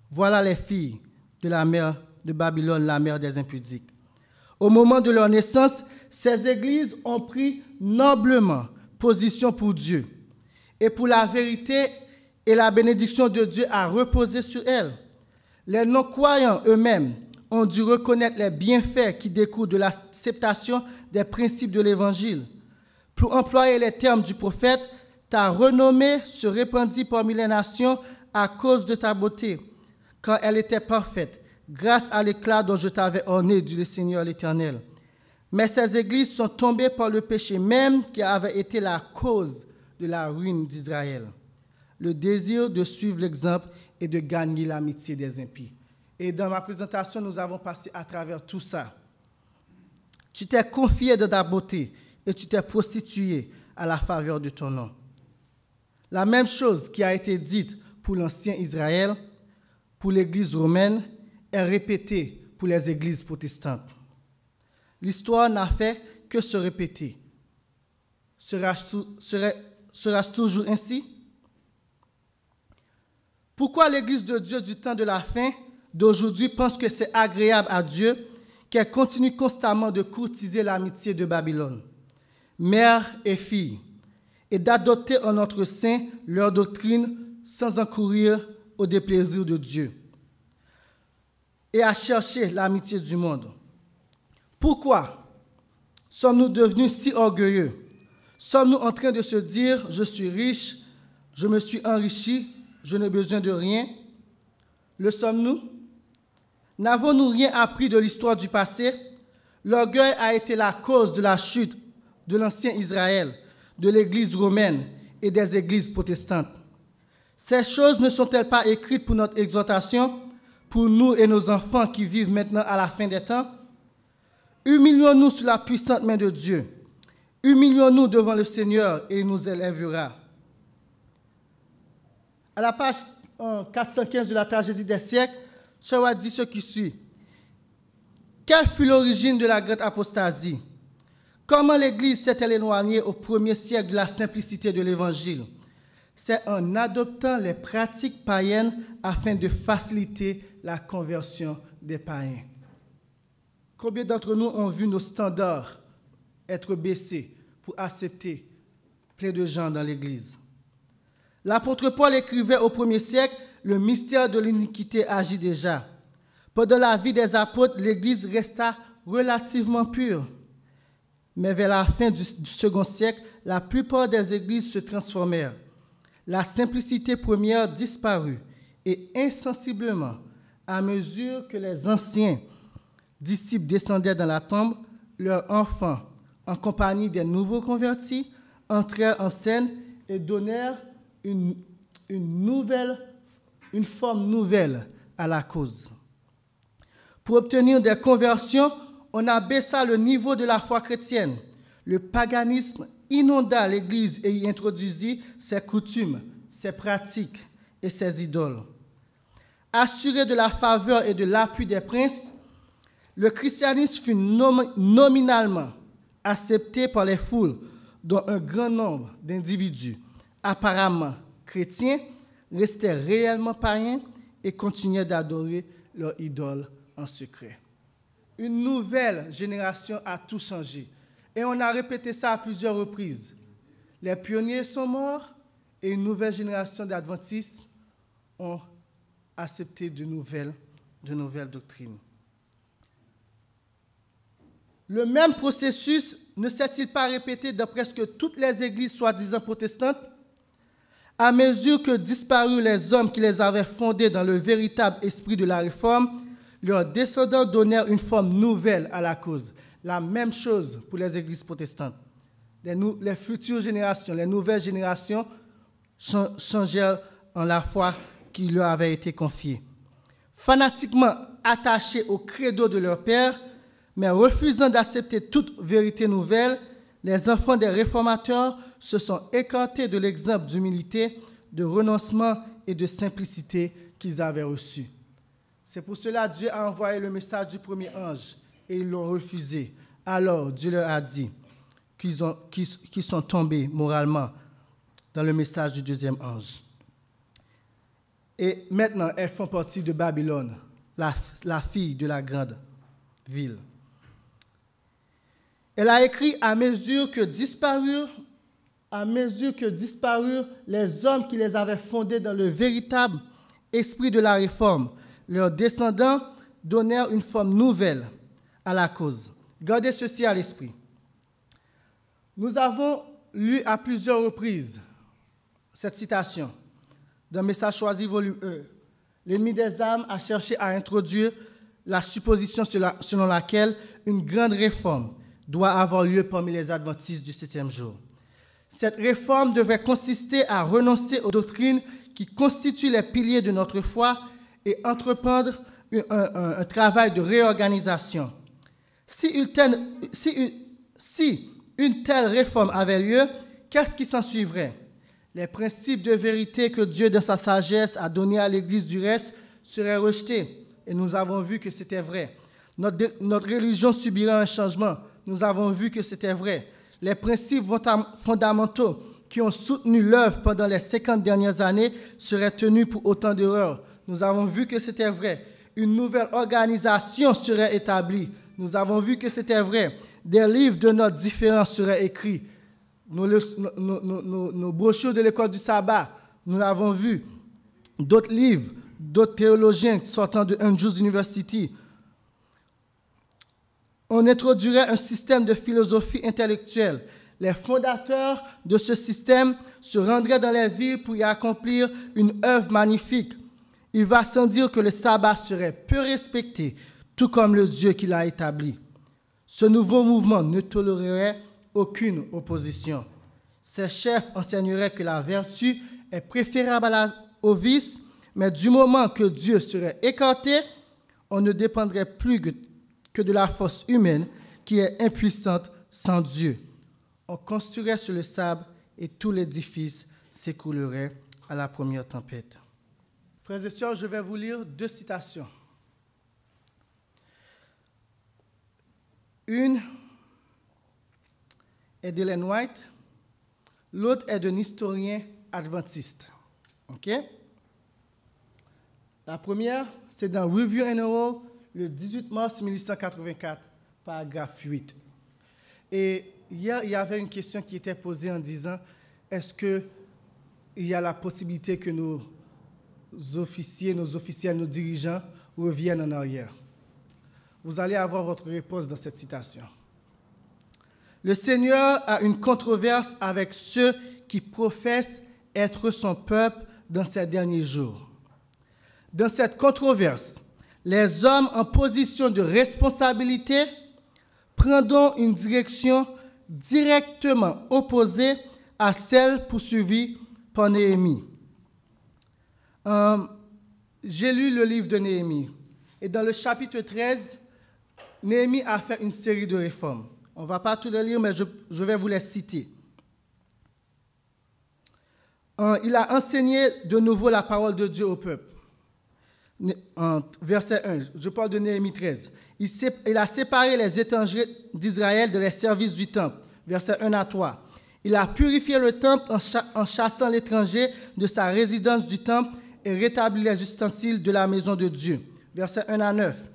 Voilà les filles de la mère de Babylone, la mère des impudiques. Au moment de leur naissance, ces églises ont pris noblement position pour Dieu et pour la vérité et la bénédiction de Dieu a reposé sur elles. Les non-croyants eux-mêmes ont dû reconnaître les bienfaits qui découlent de l'acceptation des principes de l'Évangile. Pour employer les termes du prophète, ta renommée se répandit parmi les nations à cause de ta beauté, car elle était parfaite. grâce à l'éclat dont je t'avais orné, dit le Seigneur l'Éternel. Mais ces églises sont tombées par le péché même qui avait été la cause de la ruine d'Israël. Le désir de suivre l'exemple et de gagner l'amitié des impies. Et dans ma présentation, nous avons passé à travers tout ça. Tu t'es confié de ta beauté et tu t'es prostitué à la faveur de ton nom. La même chose qui a été dite pour l'ancien Israël, pour l'Église romaine, est répétée pour les églises protestantes. L'histoire n'a fait que se répéter. Sera-ce toujours ainsi? Pourquoi l'Église de Dieu du temps de la fin d'aujourd'hui pense que c'est agréable à Dieu qu'elle continue constamment de courtiser l'amitié de Babylone, mère et fille, et d'adopter en notre sein leur doctrine sans encourir au déplaisir de Dieu, et à chercher l'amitié du monde? Pourquoi sommes-nous devenus si orgueilleux? Sommes-nous en train de se dire « Je suis riche, je me suis enrichi, je n'ai besoin de rien ». Le sommes-nous? N'avons-nous rien appris de l'histoire du passé? L'orgueil a été la cause de la chute de l'ancien Israël, de l'Église romaine et des églises protestantes. Ces choses ne sont-elles pas écrites pour notre exhortation, pour nous et nos enfants qui vivent maintenant à la fin des temps? Humilions-nous sous la puissante main de Dieu. Humilions-nous devant le Seigneur et il nous élèvera. À la page 415 de la tragédie des siècles, Seurat dit ce qui suit. Quelle fut l'origine de la grande apostasie? Comment l'Église s'est-elle éloignée au 1er siècle de la simplicité de l'Évangile? C'est en adoptant les pratiques païennes afin de faciliter la conversion des païens. Combien d'entre nous ont vu nos standards être baissés pour accepter plein de gens dans l'Église? L'apôtre Paul écrivait au 1er siècle, le mystère de l'iniquité agit déjà. Pendant la vie des apôtres, l'Église resta relativement pure. Mais vers la fin du 2e siècle, la plupart des églises se transformèrent. La simplicité première disparut et insensiblement, à mesure que les anciens disciples descendaient dans la tombe, leurs enfants, en compagnie des nouveaux convertis, entrèrent en scène et donnèrent une forme nouvelle à la cause. Pour obtenir des conversions, on abaissa le niveau de la foi chrétienne. Le paganisme inonda l'Église et y introduisit ses coutumes, ses pratiques et ses idoles. Assuré de la faveur et de l'appui des princes, le christianisme fut nominalement accepté par les foules, dont un grand nombre d'individus, apparemment chrétiens, restaient réellement païens et continuaient d'adorer leurs idoles en secret. Une nouvelle génération a tout changé. Et on a répété ça à plusieurs reprises. Les pionniers sont morts et une nouvelle génération d'adventistes ont accepté de nouvelles doctrines. Le même processus ne s'est-il pas répété dans presque toutes les églises soi-disant protestantes? À mesure que disparurent les hommes qui les avaient fondées dans le véritable esprit de la réforme, leurs descendants donnèrent une forme nouvelle à la cause. La même chose pour les églises protestantes. Les futures générations, les nouvelles générations changèrent en la foi qui leur avait été confiée. Fanatiquement attachés au credo de leur père, mais refusant d'accepter toute vérité nouvelle, les enfants des réformateurs se sont écartés de l'exemple d'humilité, de renoncement et de simplicité qu'ils avaient reçu. C'est pour cela que Dieu a envoyé le message du premier ange et ils l'ont refusé. Alors Dieu leur a dit qu'ils sont tombés moralement dans le message du deuxième ange. Et maintenant, elles font partie de Babylone, la fille de la grande ville. Elle a écrit à mesure que disparurent les hommes qui les avaient fondés dans le véritable esprit de la réforme, leurs descendants donnèrent une forme nouvelle à la cause. Gardez ceci à l'esprit. Nous avons lu à plusieurs reprises cette citation dans Message choisi, volume 1. L'ennemi des âmes a cherché à introduire la supposition selon laquelle une grande réforme doit avoir lieu parmi les adventistes du 7e jour. Cette réforme devrait consister à renoncer aux doctrines qui constituent les piliers de notre foi et entreprendre un travail de réorganisation. Si une telle réforme avait lieu, qu'est-ce qui s'en suivrait? Les principes de vérité que Dieu, dans sa sagesse, a donnés à l'Église du reste seraient rejetés. Et nous avons vu que c'était vrai. Notre religion subirait un changement. Nous avons vu que c'était vrai. Les principes fondamentaux qui ont soutenu l'œuvre pendant les 50 dernières années seraient tenus pour autant d'erreurs. Nous avons vu que c'était vrai. Une nouvelle organisation serait établie. Nous avons vu que c'était vrai. Des livres de notes différents seraient écrits. Nos brochures de l'école du sabbat, nous l'avons vu. D'autres livres, d'autres théologiens sortant de Andrews University. On introduirait un système de philosophie intellectuelle. Les fondateurs de ce système se rendraient dans les villes pour y accomplir une œuvre magnifique. Il va sans dire que le sabbat serait peu respecté, tout comme le Dieu qui l'a établi. Ce nouveau mouvement ne tolérerait aucune opposition. Ses chefs enseigneraient que la vertu est préférable au vice, mais du moment que Dieu serait écarté, on ne dépendrait plus que de la force humaine qui est impuissante sans Dieu. On construirait sur le sable et tout l'édifice s'écroulerait à la première tempête. Frères et sœurs, je vais vous lire 2 citations. Une est d'Ellen White, l'autre est d'un historien adventiste. OK? La première, c'est dans Review and Herald, le 18 mars 1884, paragraphe 8. Et hier, il y avait une question qui était posée en disant, est-ce qu'il y a la possibilité que nos officiers, nos dirigeants reviennent en arrière? Vous allez avoir votre réponse dans cette citation. Le Seigneur a une controverse avec ceux qui professent être son peuple dans ces derniers jours. Dans cette controverse, les hommes en position de responsabilité prendront une direction directement opposée à celle poursuivie par Néhémie. J'ai lu le livre de Néhémie et dans le chapitre 13, Néhémie a fait une série de réformes. On ne va pas tout les lire, mais je vais vous les citer. Il a enseigné de nouveau la parole de Dieu au peuple. Verset 1, je parle de Néhémie 13. Il a séparé les étrangers d'Israël de les services du temple. Verset 1 à 3. Il a purifié le temple en chassant l'étranger de sa résidence du temple et rétabli les ustensiles de la maison de Dieu. Verset 1 à 9.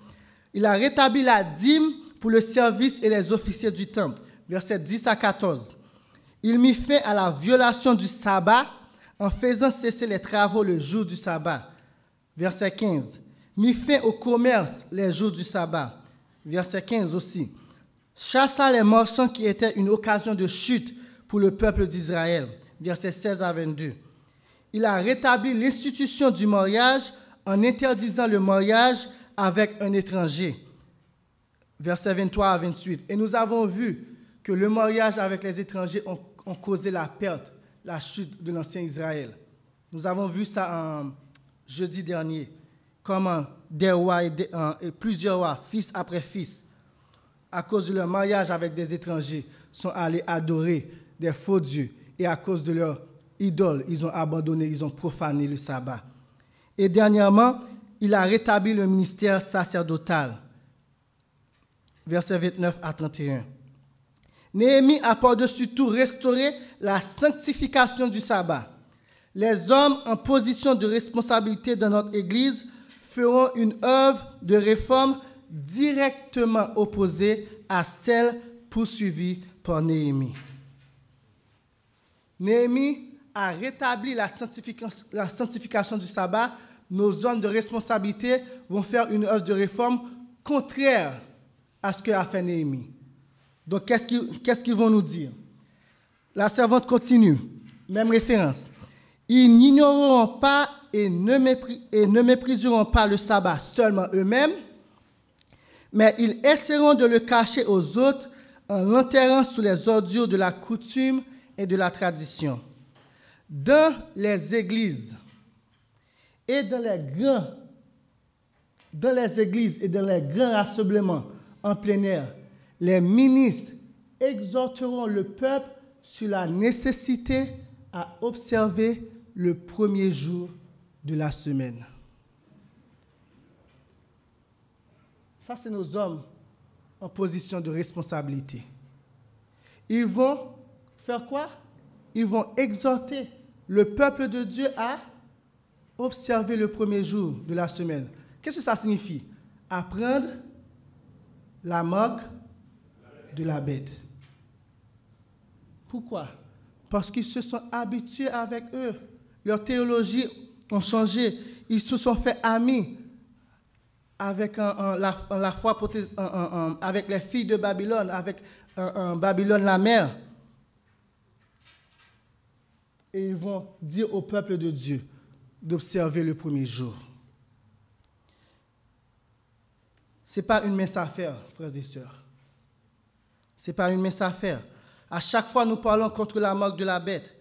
Il a rétabli la dîme pour le service et les officiers du temple. Verset 10 à 14. Il mit fin à la violation du sabbat en faisant cesser les travaux le jour du sabbat. Verset 15. Mit fin au commerce les jours du sabbat. Verset 15 aussi. Chassa les marchands qui étaient une occasion de chute pour le peuple d'Israël. Verset 16 à 22. Il a rétabli l'institution du mariage en interdisant le mariage avec un étranger. Versets 23 à 28. Et nous avons vu que le mariage avec les étrangers ont causé la perte, la chute de l'ancien Israël. Nous avons vu ça jeudi dernier, comment des rois et plusieurs rois, fils après fils, à cause de leur mariage avec des étrangers, sont allés adorer des faux dieux. Et à cause de leur idole, ils ont abandonné, ils ont profané le sabbat. Et dernièrement, il a rétabli le ministère sacerdotal. Versets 29 à 31. Néhémie a par-dessus tout restauré la sanctification du sabbat. Les hommes en position de responsabilité dans notre Église feront une œuvre de réforme directement opposée à celle poursuivie par Néhémie. Néhémie a rétabli la sanctification du sabbat. Nos hommes de responsabilité vont faire une œuvre de réforme contraire à ce qu'a fait Néhémie. Donc, qu'est-ce qu'ils vont nous dire? La servante continue, même référence. Ils n'ignoreront pas et ne mépriseront pas le sabbat seulement eux-mêmes, Mais ils essaieront de le cacher aux autres en l'enterrant sous les ordures de la coutume et de la tradition. Dans les églises et dans les églises et dans les grands rassemblements en plein air, les ministres exhorteront le peuple sur la nécessité à observer le premier jour de la semaine. Ça, c'est nos hommes en position de responsabilité. Ils vont faire quoi? Ils vont exhorter le peuple de Dieu à observer le premier jour de la semaine. Qu'est-ce que ça signifie? Apprendre la marque de la bête. Pourquoi? Parce qu'ils se sont habitués avec eux. Leur théologie a changé. Ils se sont fait amis avec la foi avec les filles de Babylone, avec Babylone la mère. Et ils vont dire au peuple de Dieu d'observer le premier jour. Ce n'est pas une mince affaire, frères et sœurs. Ce n'est pas une mince affaire. À chaque fois, nous parlons contre la marque de la bête.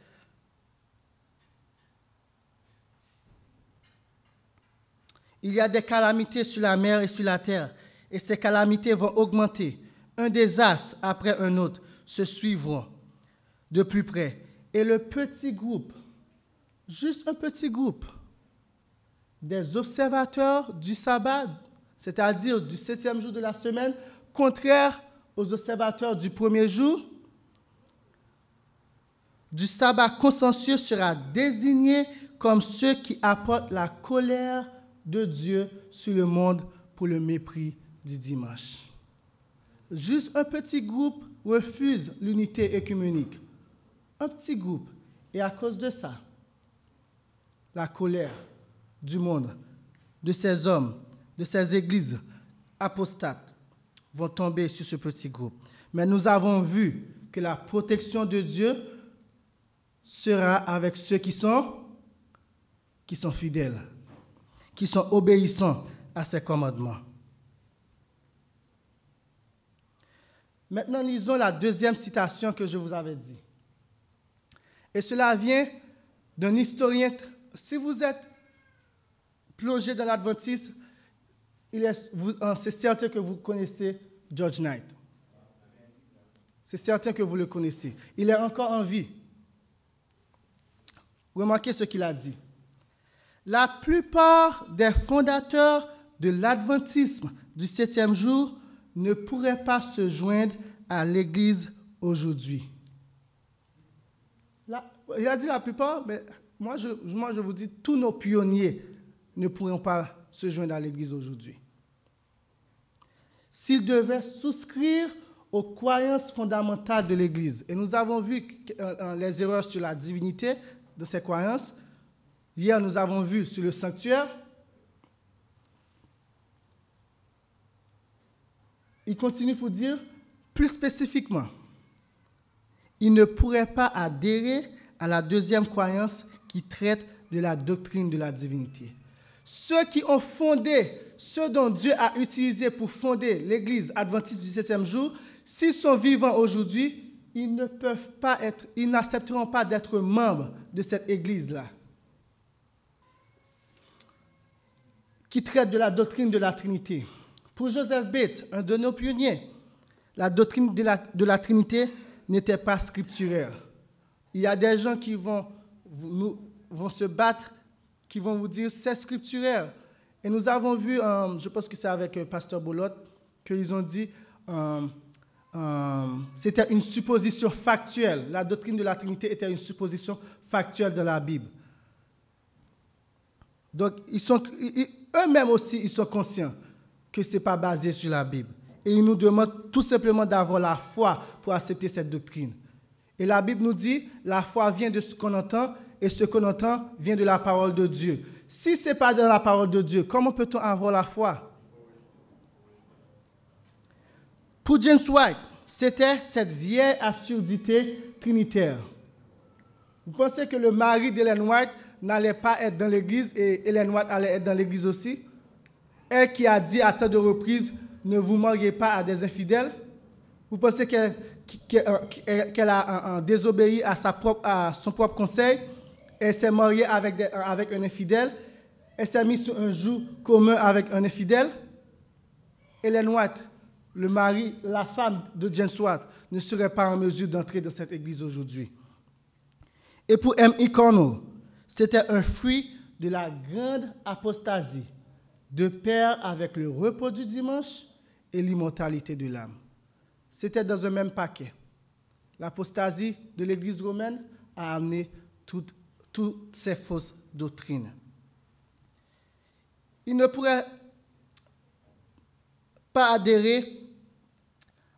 Il y a des calamités sur la mer et sur la terre, et ces calamités vont augmenter. Un désastre après un autre se suivront de plus près. Et le petit groupe, juste un petit groupe, des observateurs du sabbat, c'est-à-dire du 7e jour de la semaine, contraire aux observateurs du premier jour, du sabbat consensueux sera désigné comme ceux qui apportent la colère de Dieu sur le monde pour le mépris du dimanche. Juste un petit groupe refuse l'unité œcuménique. Un petit groupe. Et à cause de ça, la colère du monde, de ces hommes, de ces églises apostates vont tomber sur ce petit groupe. Mais nous avons vu que la protection de Dieu sera avec ceux qui sont fidèles, qui sont obéissants à ses commandements. Maintenant, lisons la deuxième citation que je vous avais dit. Et cela vient d'un historien. Si vous êtes plongé dans l'adventisme, c'est certain que vous connaissez George Knight. C'est certain que vous le connaissez. Il est encore en vie. Remarquez ce qu'il a dit. La plupart des fondateurs de l'adventisme du 7e jour ne pourraient pas se joindre à l'Église aujourd'hui. Il a dit la plupart, mais moi je vous dis, tous nos pionniers ne pourront pas se joindre à l'Église aujourd'hui. S'ils devaient souscrire aux croyances fondamentales de l'Église. Et nous avons vu les erreurs sur la divinité de ces croyances. Hier, nous avons vu sur le sanctuaire. Il continue pour dire, plus spécifiquement, il ne pourrait pas adhérer à la deuxième croyance qui traite de la doctrine de la divinité. Ceux qui ont fondé, ceux dont Dieu a utilisé pour fonder l'Église adventiste du 7e jour, s'ils sont vivants aujourd'hui, ils n'accepteront pas d'être membres de cette Église-là, qui traite de la doctrine de la Trinité. Pour Joseph Bates, un de nos pionniers, la doctrine de la Trinité n'était pas scripturaire. Il y a des gens qui vont se battre, qui vont vous dire c'est scripturaire. Et nous avons vu, je pense que c'est avec Pasteur Bolot, qu'ils ont dit c'était une supposition factuelle. La doctrine de la Trinité était une supposition factuelle de la Bible. Donc, eux-mêmes aussi, ils sont conscients que ce n'est pas basé sur la Bible. Et ils nous demandent tout simplement d'avoir la foi pour accepter cette doctrine. Et la Bible nous dit, la foi vient de ce qu'on entend, et ce qu'on entend vient de la parole de Dieu. Si ce n'est pas dans la parole de Dieu, comment peut-on avoir la foi? Pour James White, c'était cette vieille absurdité trinitaire. Vous pensez que le mari d'Ellen White n'allait pas être dans l'église et Ellen White allait être dans l'église aussi? Elle qui a dit à tant de reprises, ne vous mariez pas à des infidèles? Vous pensez qu'elle a désobéi à son propre conseil? Elle s'est mariée avec un infidèle? Elle s'est mise sur un joug commun avec un infidèle? Ellen White, le mari, la femme de James White, ne serait pas en mesure d'entrer dans cette église aujourd'hui. Et pour M.E. Cornell, c'était un fruit de la grande apostasie, de pair avec le repos du dimanche et l'immortalité de l'âme. C'était dans un même paquet. L'apostasie de l'Église romaine a amené toutes ces fausses doctrines. Il ne pourrait pas adhérer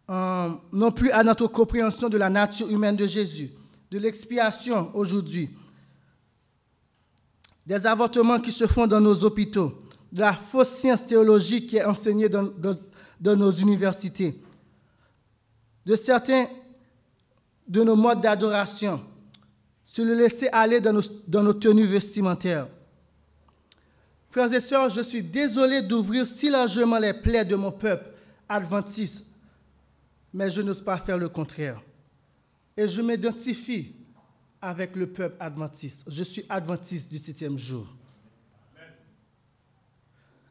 non plus à notre compréhension de la nature humaine de Jésus, de l'expiation aujourd'hui, des avortements qui se font dans nos hôpitaux, de la fausse science théologique qui est enseignée dans nos universités, de certains de nos modes d'adoration, se le laisser aller dans nos tenues vestimentaires. Frères et sœurs, je suis désolé d'ouvrir si largement les plaies de mon peuple adventiste, mais je n'ose pas faire le contraire. Et je m'identifie avec le peuple adventiste. Je suis adventiste du 7e jour. Amen.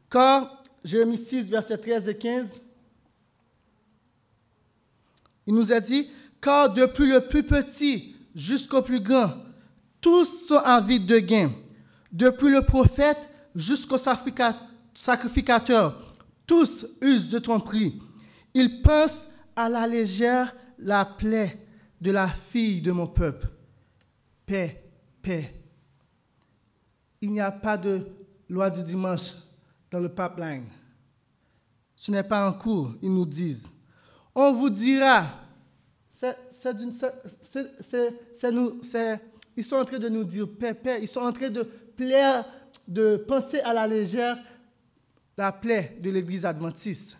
Car, Jérémie 6, versets 13 et 15, il nous a dit, « Car depuis le plus petit jusqu'au plus grand, tous sont avides de gain. Depuis le prophète jusqu'au sacrificateur, tous usent de tromperie. Ils pensent à la légère la plaie de la fille de mon peuple. Paix, paix. » Il n'y a pas de loi du dimanche dans le pipeline. Ce n'est pas en cours, ils nous disent. On vous dira, ils sont en train de nous dire paix, paix. Ils sont en train de penser à la légère la plaie de l'Église adventiste.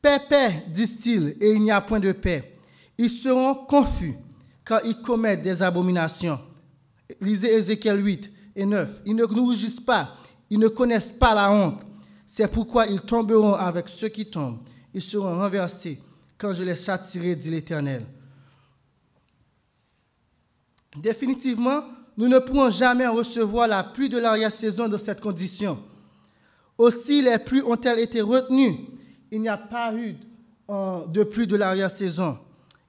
Paix, paix, disent-ils, et il n'y a point de paix. Ils seront confus quand ils commettent des abominations. Lisez Ézéchiel 8 et 9. Ils ne rougissent pas, ils ne connaissent pas la honte. C'est pourquoi ils tomberont avec ceux qui tombent. Ils seront renversés quand je les châtierai, dit l'Éternel. Définitivement, nous ne pourrons jamais recevoir la pluie de l'arrière-saison dans cette condition. Aussi, les pluies ont-elles été retenues? Il n'y a pas eu de pluie de l'arrière-saison.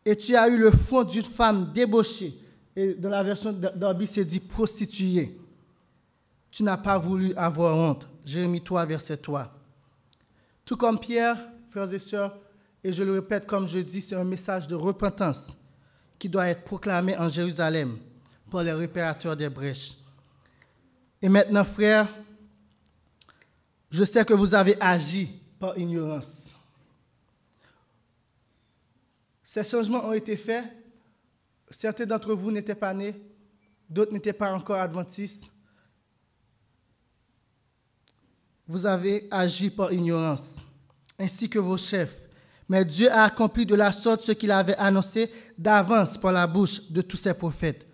Et tu as eu le front d'une femme débauchée. Et dans la version d'Arby, c'est dit prostituée. Tu n'as pas voulu avoir honte. Jérémie 3, verset 3. Tout comme Pierre, frères et sœurs, et je le répète comme je dis, c'est un message de repentance qui doit être proclamé en Jérusalem par les réparateurs des brèches. Et maintenant, frères, je sais que vous avez agi par ignorance. Ces changements ont été faits. Certains d'entre vous n'étaient pas nés, d'autres n'étaient pas encore adventistes. Vous avez agi par ignorance, ainsi que vos chefs. Mais Dieu a accompli de la sorte ce qu'il avait annoncé d'avance par la bouche de tous ses prophètes.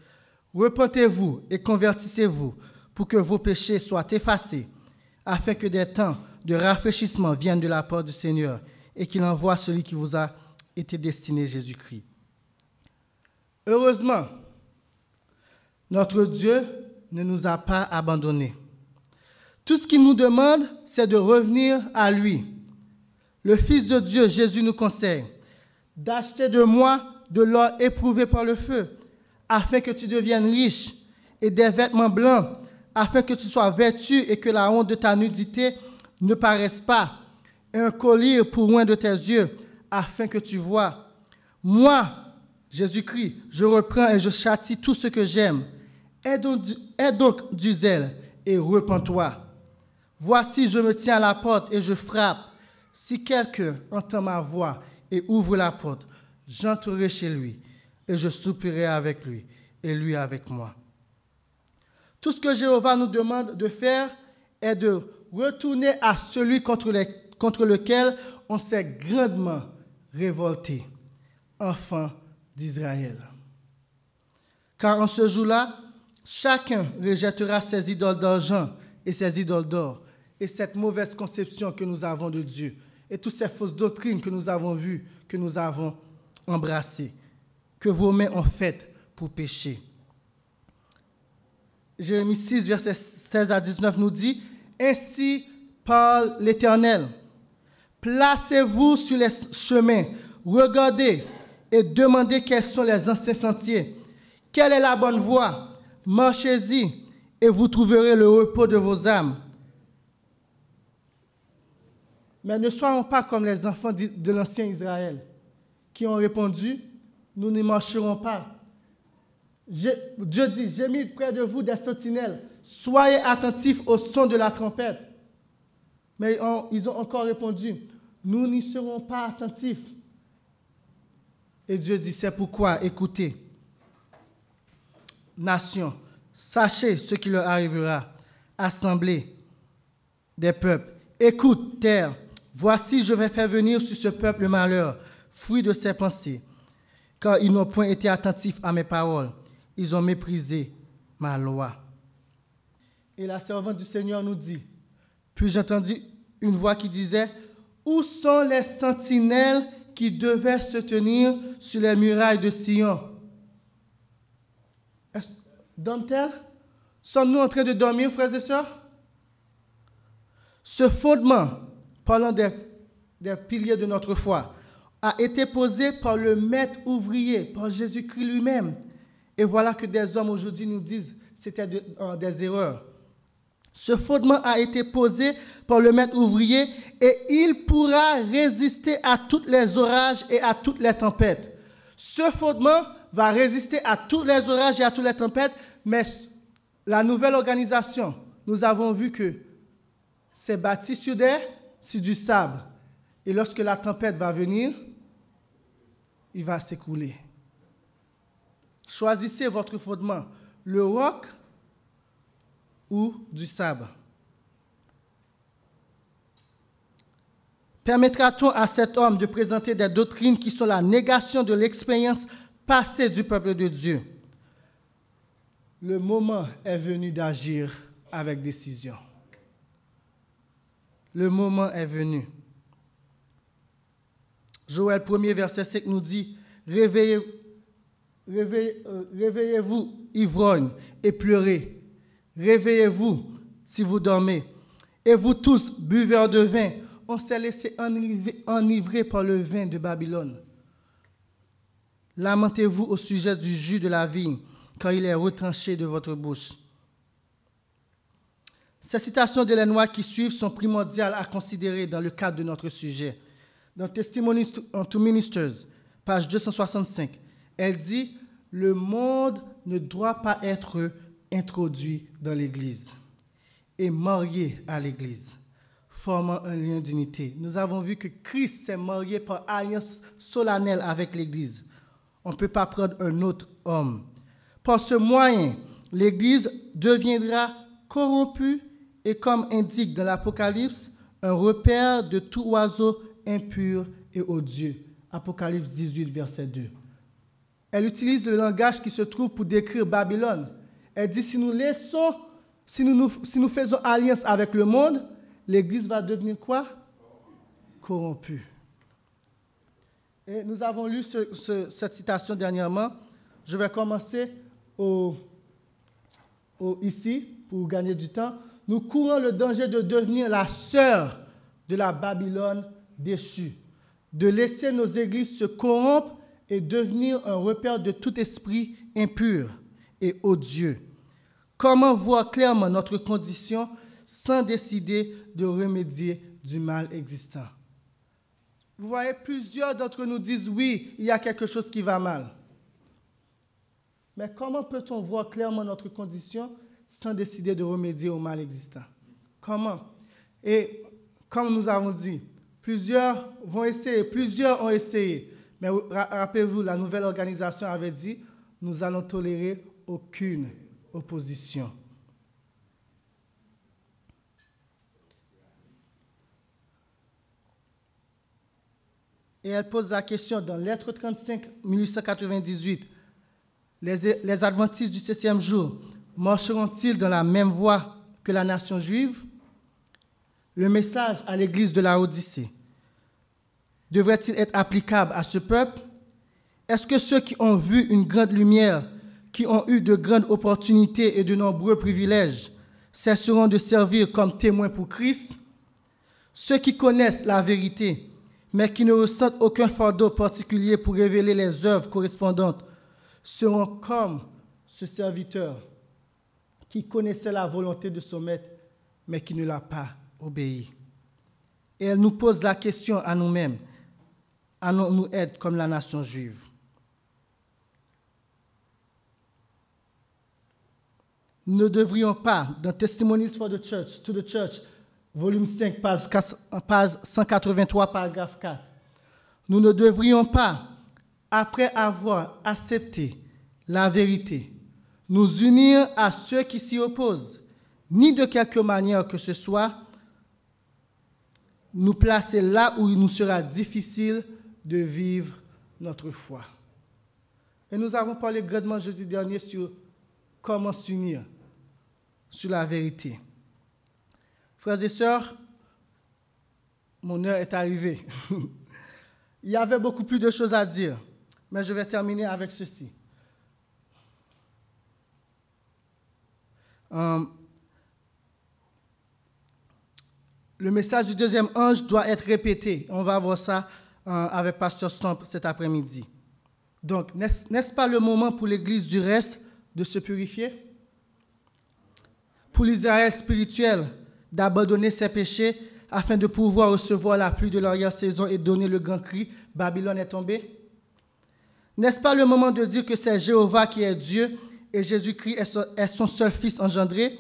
Repentez-vous et convertissez-vous pour que vos péchés soient effacés, afin que des temps de rafraîchissement viennent de la part du Seigneur et qu'il envoie celui qui vous a été destiné, Jésus-Christ. Heureusement, notre Dieu ne nous a pas abandonnés. Tout ce qu'il nous demande, c'est de revenir à lui. Le Fils de Dieu, Jésus, nous conseille d'acheter de moi de l'or éprouvé par le feu, afin que tu deviennes riche, et des vêtements blancs, afin que tu sois vêtu et que la honte de ta nudité ne paraisse pas, et un collier pour loin de tes yeux, afin que tu vois. Moi, Jésus-Christ, je reprends et je châtie tout ce que j'aime. Aie donc du zèle et repens-toi. Voici, je me tiens à la porte et je frappe. Si quelqu'un entend ma voix et ouvre la porte, j'entrerai chez lui et je souperai avec lui et lui avec moi. Tout ce que Jéhovah nous demande de faire est de retourner à celui contre lequel on s'est grandement révolté, enfants d'Israël. Car en ce jour-là, chacun rejettera ses idoles d'argent et ses idoles d'or, et cette mauvaise conception que nous avons de Dieu et toutes ces fausses doctrines que nous avons vues, que nous avons embrassées, que vos mains ont faites pour pécher. Jérémie 6, versets 16 à 19 nous dit « Ainsi parle l'Éternel, placez-vous sur les chemins, regardez et demandez quels sont les anciens sentiers, quelle est la bonne voie, marchez-y et vous trouverez le repos de vos âmes. Mais ne soyons pas comme les enfants de l'ancien Israël qui ont répondu « Nous ne marcherons pas ». Dieu dit, j'ai mis près de vous des sentinelles, soyez attentifs au son de la trompette. Mais ils ont encore répondu, nous n'y serons pas attentifs. Et Dieu dit, c'est pourquoi, écoutez, nation, sachez ce qui leur arrivera, assemblée des peuples. Écoute, terre, voici je vais faire venir sur ce peuple le malheur, fruit de ses pensées, car ils n'ont point été attentifs à mes paroles. Ils ont méprisé ma loi. Et la servante du Seigneur nous dit, puis j'entendis une voix qui disait, où sont les sentinelles qui devaient se tenir sur les murailles de Sion? Dorment-elles? Sommes-nous en train de dormir, frères et sœurs? Ce fondement, parlant des piliers de notre foi, a été posé par le maître ouvrier, par Jésus-Christ lui-même. Et voilà que des hommes aujourd'hui nous disent que c'était des erreurs. Ce fondement a été posé par le maître ouvrier et il pourra résister à tous les orages et à toutes les tempêtes. Ce fondement va résister à tous les orages et à toutes les tempêtes, mais la nouvelle organisation, nous avons vu que c'est bâti sur du sable. Et lorsque la tempête va venir, il va s'écrouler. Choisissez votre fondement, le roc ou du sable. Permettra-t-on à cet homme de présenter des doctrines qui sont la négation de l'expérience passée du peuple de Dieu? Le moment est venu d'agir avec décision. Le moment est venu. Joël 1er, verset 5 nous dit, réveillez-vous, ivrognes, et pleurez. Réveillez-vous, si vous dormez. Et vous tous, buveurs de vin, on s'est laissé enivrer par le vin de Babylone. Lamentez-vous au sujet du jus de la vigne, car il est retranché de votre bouche. Ces citations d'Ellen White qui suivent sont primordiales à considérer dans le cadre de notre sujet. Dans Testimonies to Ministers, page 265, elle dit « Le monde ne doit pas être introduit dans l'Église et marié à l'Église, formant un lien d'unité. » Nous avons vu que Christ s'est marié par alliance solennelle avec l'Église. On ne peut pas prendre un autre homme. Par ce moyen, l'Église deviendra corrompue et, comme indique dans l'Apocalypse, un repère de tout oiseau impur et odieux. Apocalypse 18, verset 2. Elle utilise le langage qui se trouve pour décrire Babylone. Elle dit, si nous faisons alliance avec le monde, l'Église va devenir quoi? Corrompue. Et nous avons lu cette citation dernièrement. Je vais commencer ici, pour gagner du temps. Nous courons le danger de devenir la sœur de la Babylone déchue, de laisser nos églises se corrompre et devenir un repère de tout esprit impur et odieux. Comment voir clairement notre condition sans décider de remédier du mal existant? Vous voyez, plusieurs d'entre nous disent oui, il y a quelque chose qui va mal. Mais comment peut-on voir clairement notre condition sans décider de remédier au mal existant? Comment? Et comme nous avons dit, plusieurs vont essayer, plusieurs ont essayé. Mais rappelez-vous, la nouvelle organisation avait dit, nous allons tolérer aucune opposition. Et elle pose la question dans Lettre 35, 1898. Les adventistes du 7e jour marcheront-ils dans la même voie que la nation juive? le message à l'église de la Odyssée devrait-il être applicable à ce peuple? Est-ce que ceux qui ont vu une grande lumière, qui ont eu de grandes opportunités et de nombreux privilèges, cesseront de servir comme témoins pour Christ? Ceux qui connaissent la vérité, mais qui ne ressentent aucun fardeau particulier pour révéler les œuvres correspondantes, seront comme ce serviteur qui connaissait la volonté de son maître, mais qui ne l'a pas obéi. Et elle nous pose la question à nous-mêmes: allons-nous être comme la nation juive? Nous ne devrions pas, dans Testimonies for the Church, to the Church, volume 5, page 183, paragraphe 4, nous ne devrions pas, après avoir accepté la vérité, nous unir à ceux qui s'y opposent, ni de quelque manière que ce soit, nous placer là où il nous sera difficile de vivre notre foi. Et nous avons parlé grandement jeudi dernier sur comment s'unir sur la vérité. Frères et sœurs, mon heure est arrivée. Il y avait beaucoup plus de choses à dire, mais je vais terminer avec ceci. Le message du deuxième ange doit être répété. On va voir ça avec Pasteur Stomp cet après-midi. Donc, n'est-ce pas le moment pour l'Église du reste de se purifier? Pour l'Israël spirituel, d'abandonner ses péchés afin de pouvoir recevoir la pluie de l'arrière-saison et donner le grand cri « Babylone est tombée » ? N'est-ce pas le moment de dire que c'est Jéhovah qui est Dieu et Jésus-Christ est son seul Fils engendré?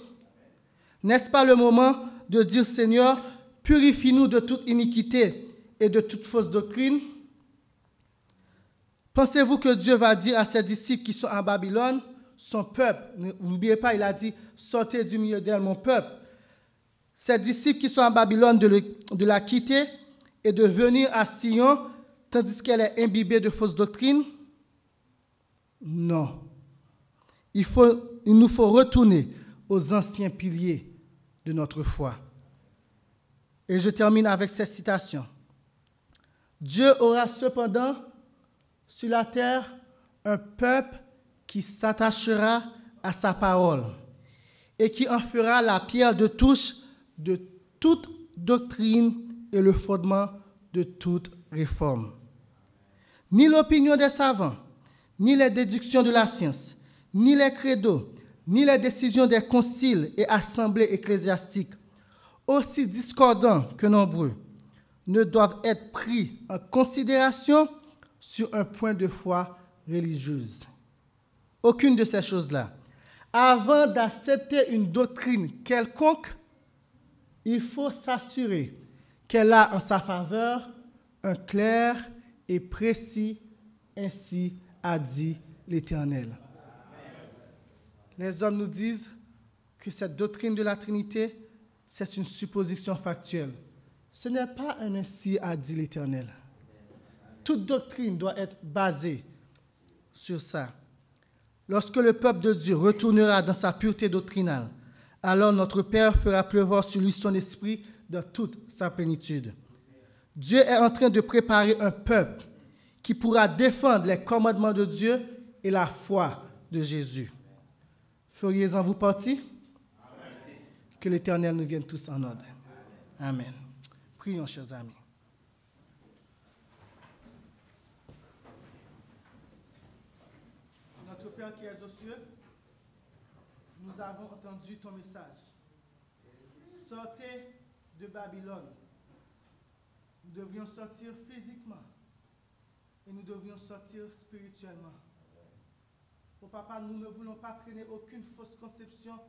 N'est-ce pas le moment de dire « Seigneur, purifie-nous de toute iniquité et de toute fausse doctrine » ? Pensez-vous que Dieu va dire à ses disciples qui sont en Babylone, son peuple, n'oubliez pas, il a dit « Sortez du milieu d'elle, mon peuple ». Ses disciples qui sont en Babylone de la quitter et de venir à Sion, tandis qu'elle est imbibée de fausses doctrines? Non. Il nous faut retourner aux anciens piliers de notre foi. Et je termine avec cette citation. Dieu aura cependant sur la terre un peuple qui s'attachera à sa parole et qui en fera la pierre de touche de toute doctrine et le fondement de toute réforme. Ni l'opinion des savants, ni les déductions de la science, ni les credos, ni les décisions des conciles et assemblées ecclésiastiques, aussi discordants que nombreux, ne doivent être pris en considération sur un point de foi religieuse. Aucune de ces choses-là. Avant d'accepter une doctrine quelconque, il faut s'assurer qu'elle a en sa faveur un clair et précis « ainsi a dit l'Éternel ». Les hommes nous disent que cette doctrine de la Trinité, c'est une supposition factuelle. Ce n'est pas un « ainsi a dit l'Éternel ». Toute doctrine doit être basée sur ça. Lorsque le peuple de Dieu retournera dans sa pureté doctrinale, alors notre Père fera pleuvoir sur lui son esprit dans toute sa plénitude. Dieu est en train de préparer un peuple qui pourra défendre les commandements de Dieu et la foi de Jésus. Feriez-en vous partie? Amen. Que l'Éternel nous vienne tous en ordre. Amen. Prions, chers amis. Notre Père qui es aux cieux, nous avons entendu ton message. Sortez de Babylone. Nous devrions sortir physiquement et nous devrions sortir spirituellement. Oh Papa, nous ne voulons pas traîner aucune fausse conception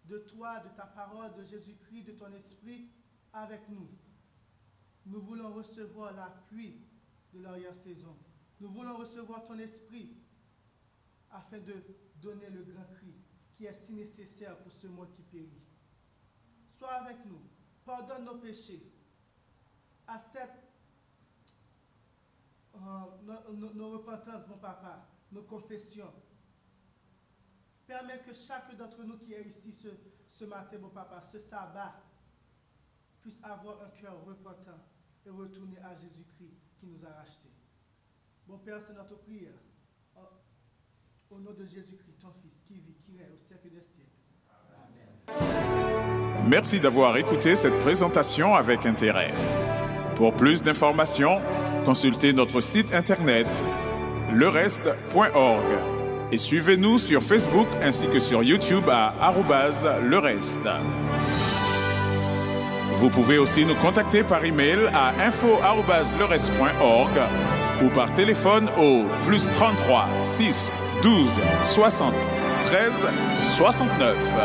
de toi, de ta parole, de Jésus-Christ, de ton esprit avec nous. Nous voulons recevoir la pluie de l'arrière-saison. Nous voulons recevoir ton esprit afin de donner le grand cri qui est si nécessaire pour ce monde qui périt. Sois avec nous, pardonne nos péchés, accepte nos repentances, mon Papa, nos confessions. Permets que chacun d'entre nous qui est ici ce matin, mon Papa, ce sabbat, puissent avoir un cœur repentant et retourner à Jésus-Christ qui nous a rachetés. Bon Père, c'est notre prière. Au nom de Jésus-Christ, ton Fils, qui vit, qui règne au siècle des siècles. Amen. Merci d'avoir écouté cette présentation avec intérêt. Pour plus d'informations, consultez notre site internet lereste.org et suivez-nous sur Facebook ainsi que sur YouTube à @lereste. Vous pouvez aussi nous contacter par email à info@lereste.org ou par téléphone au +33 6 12 60 13 69.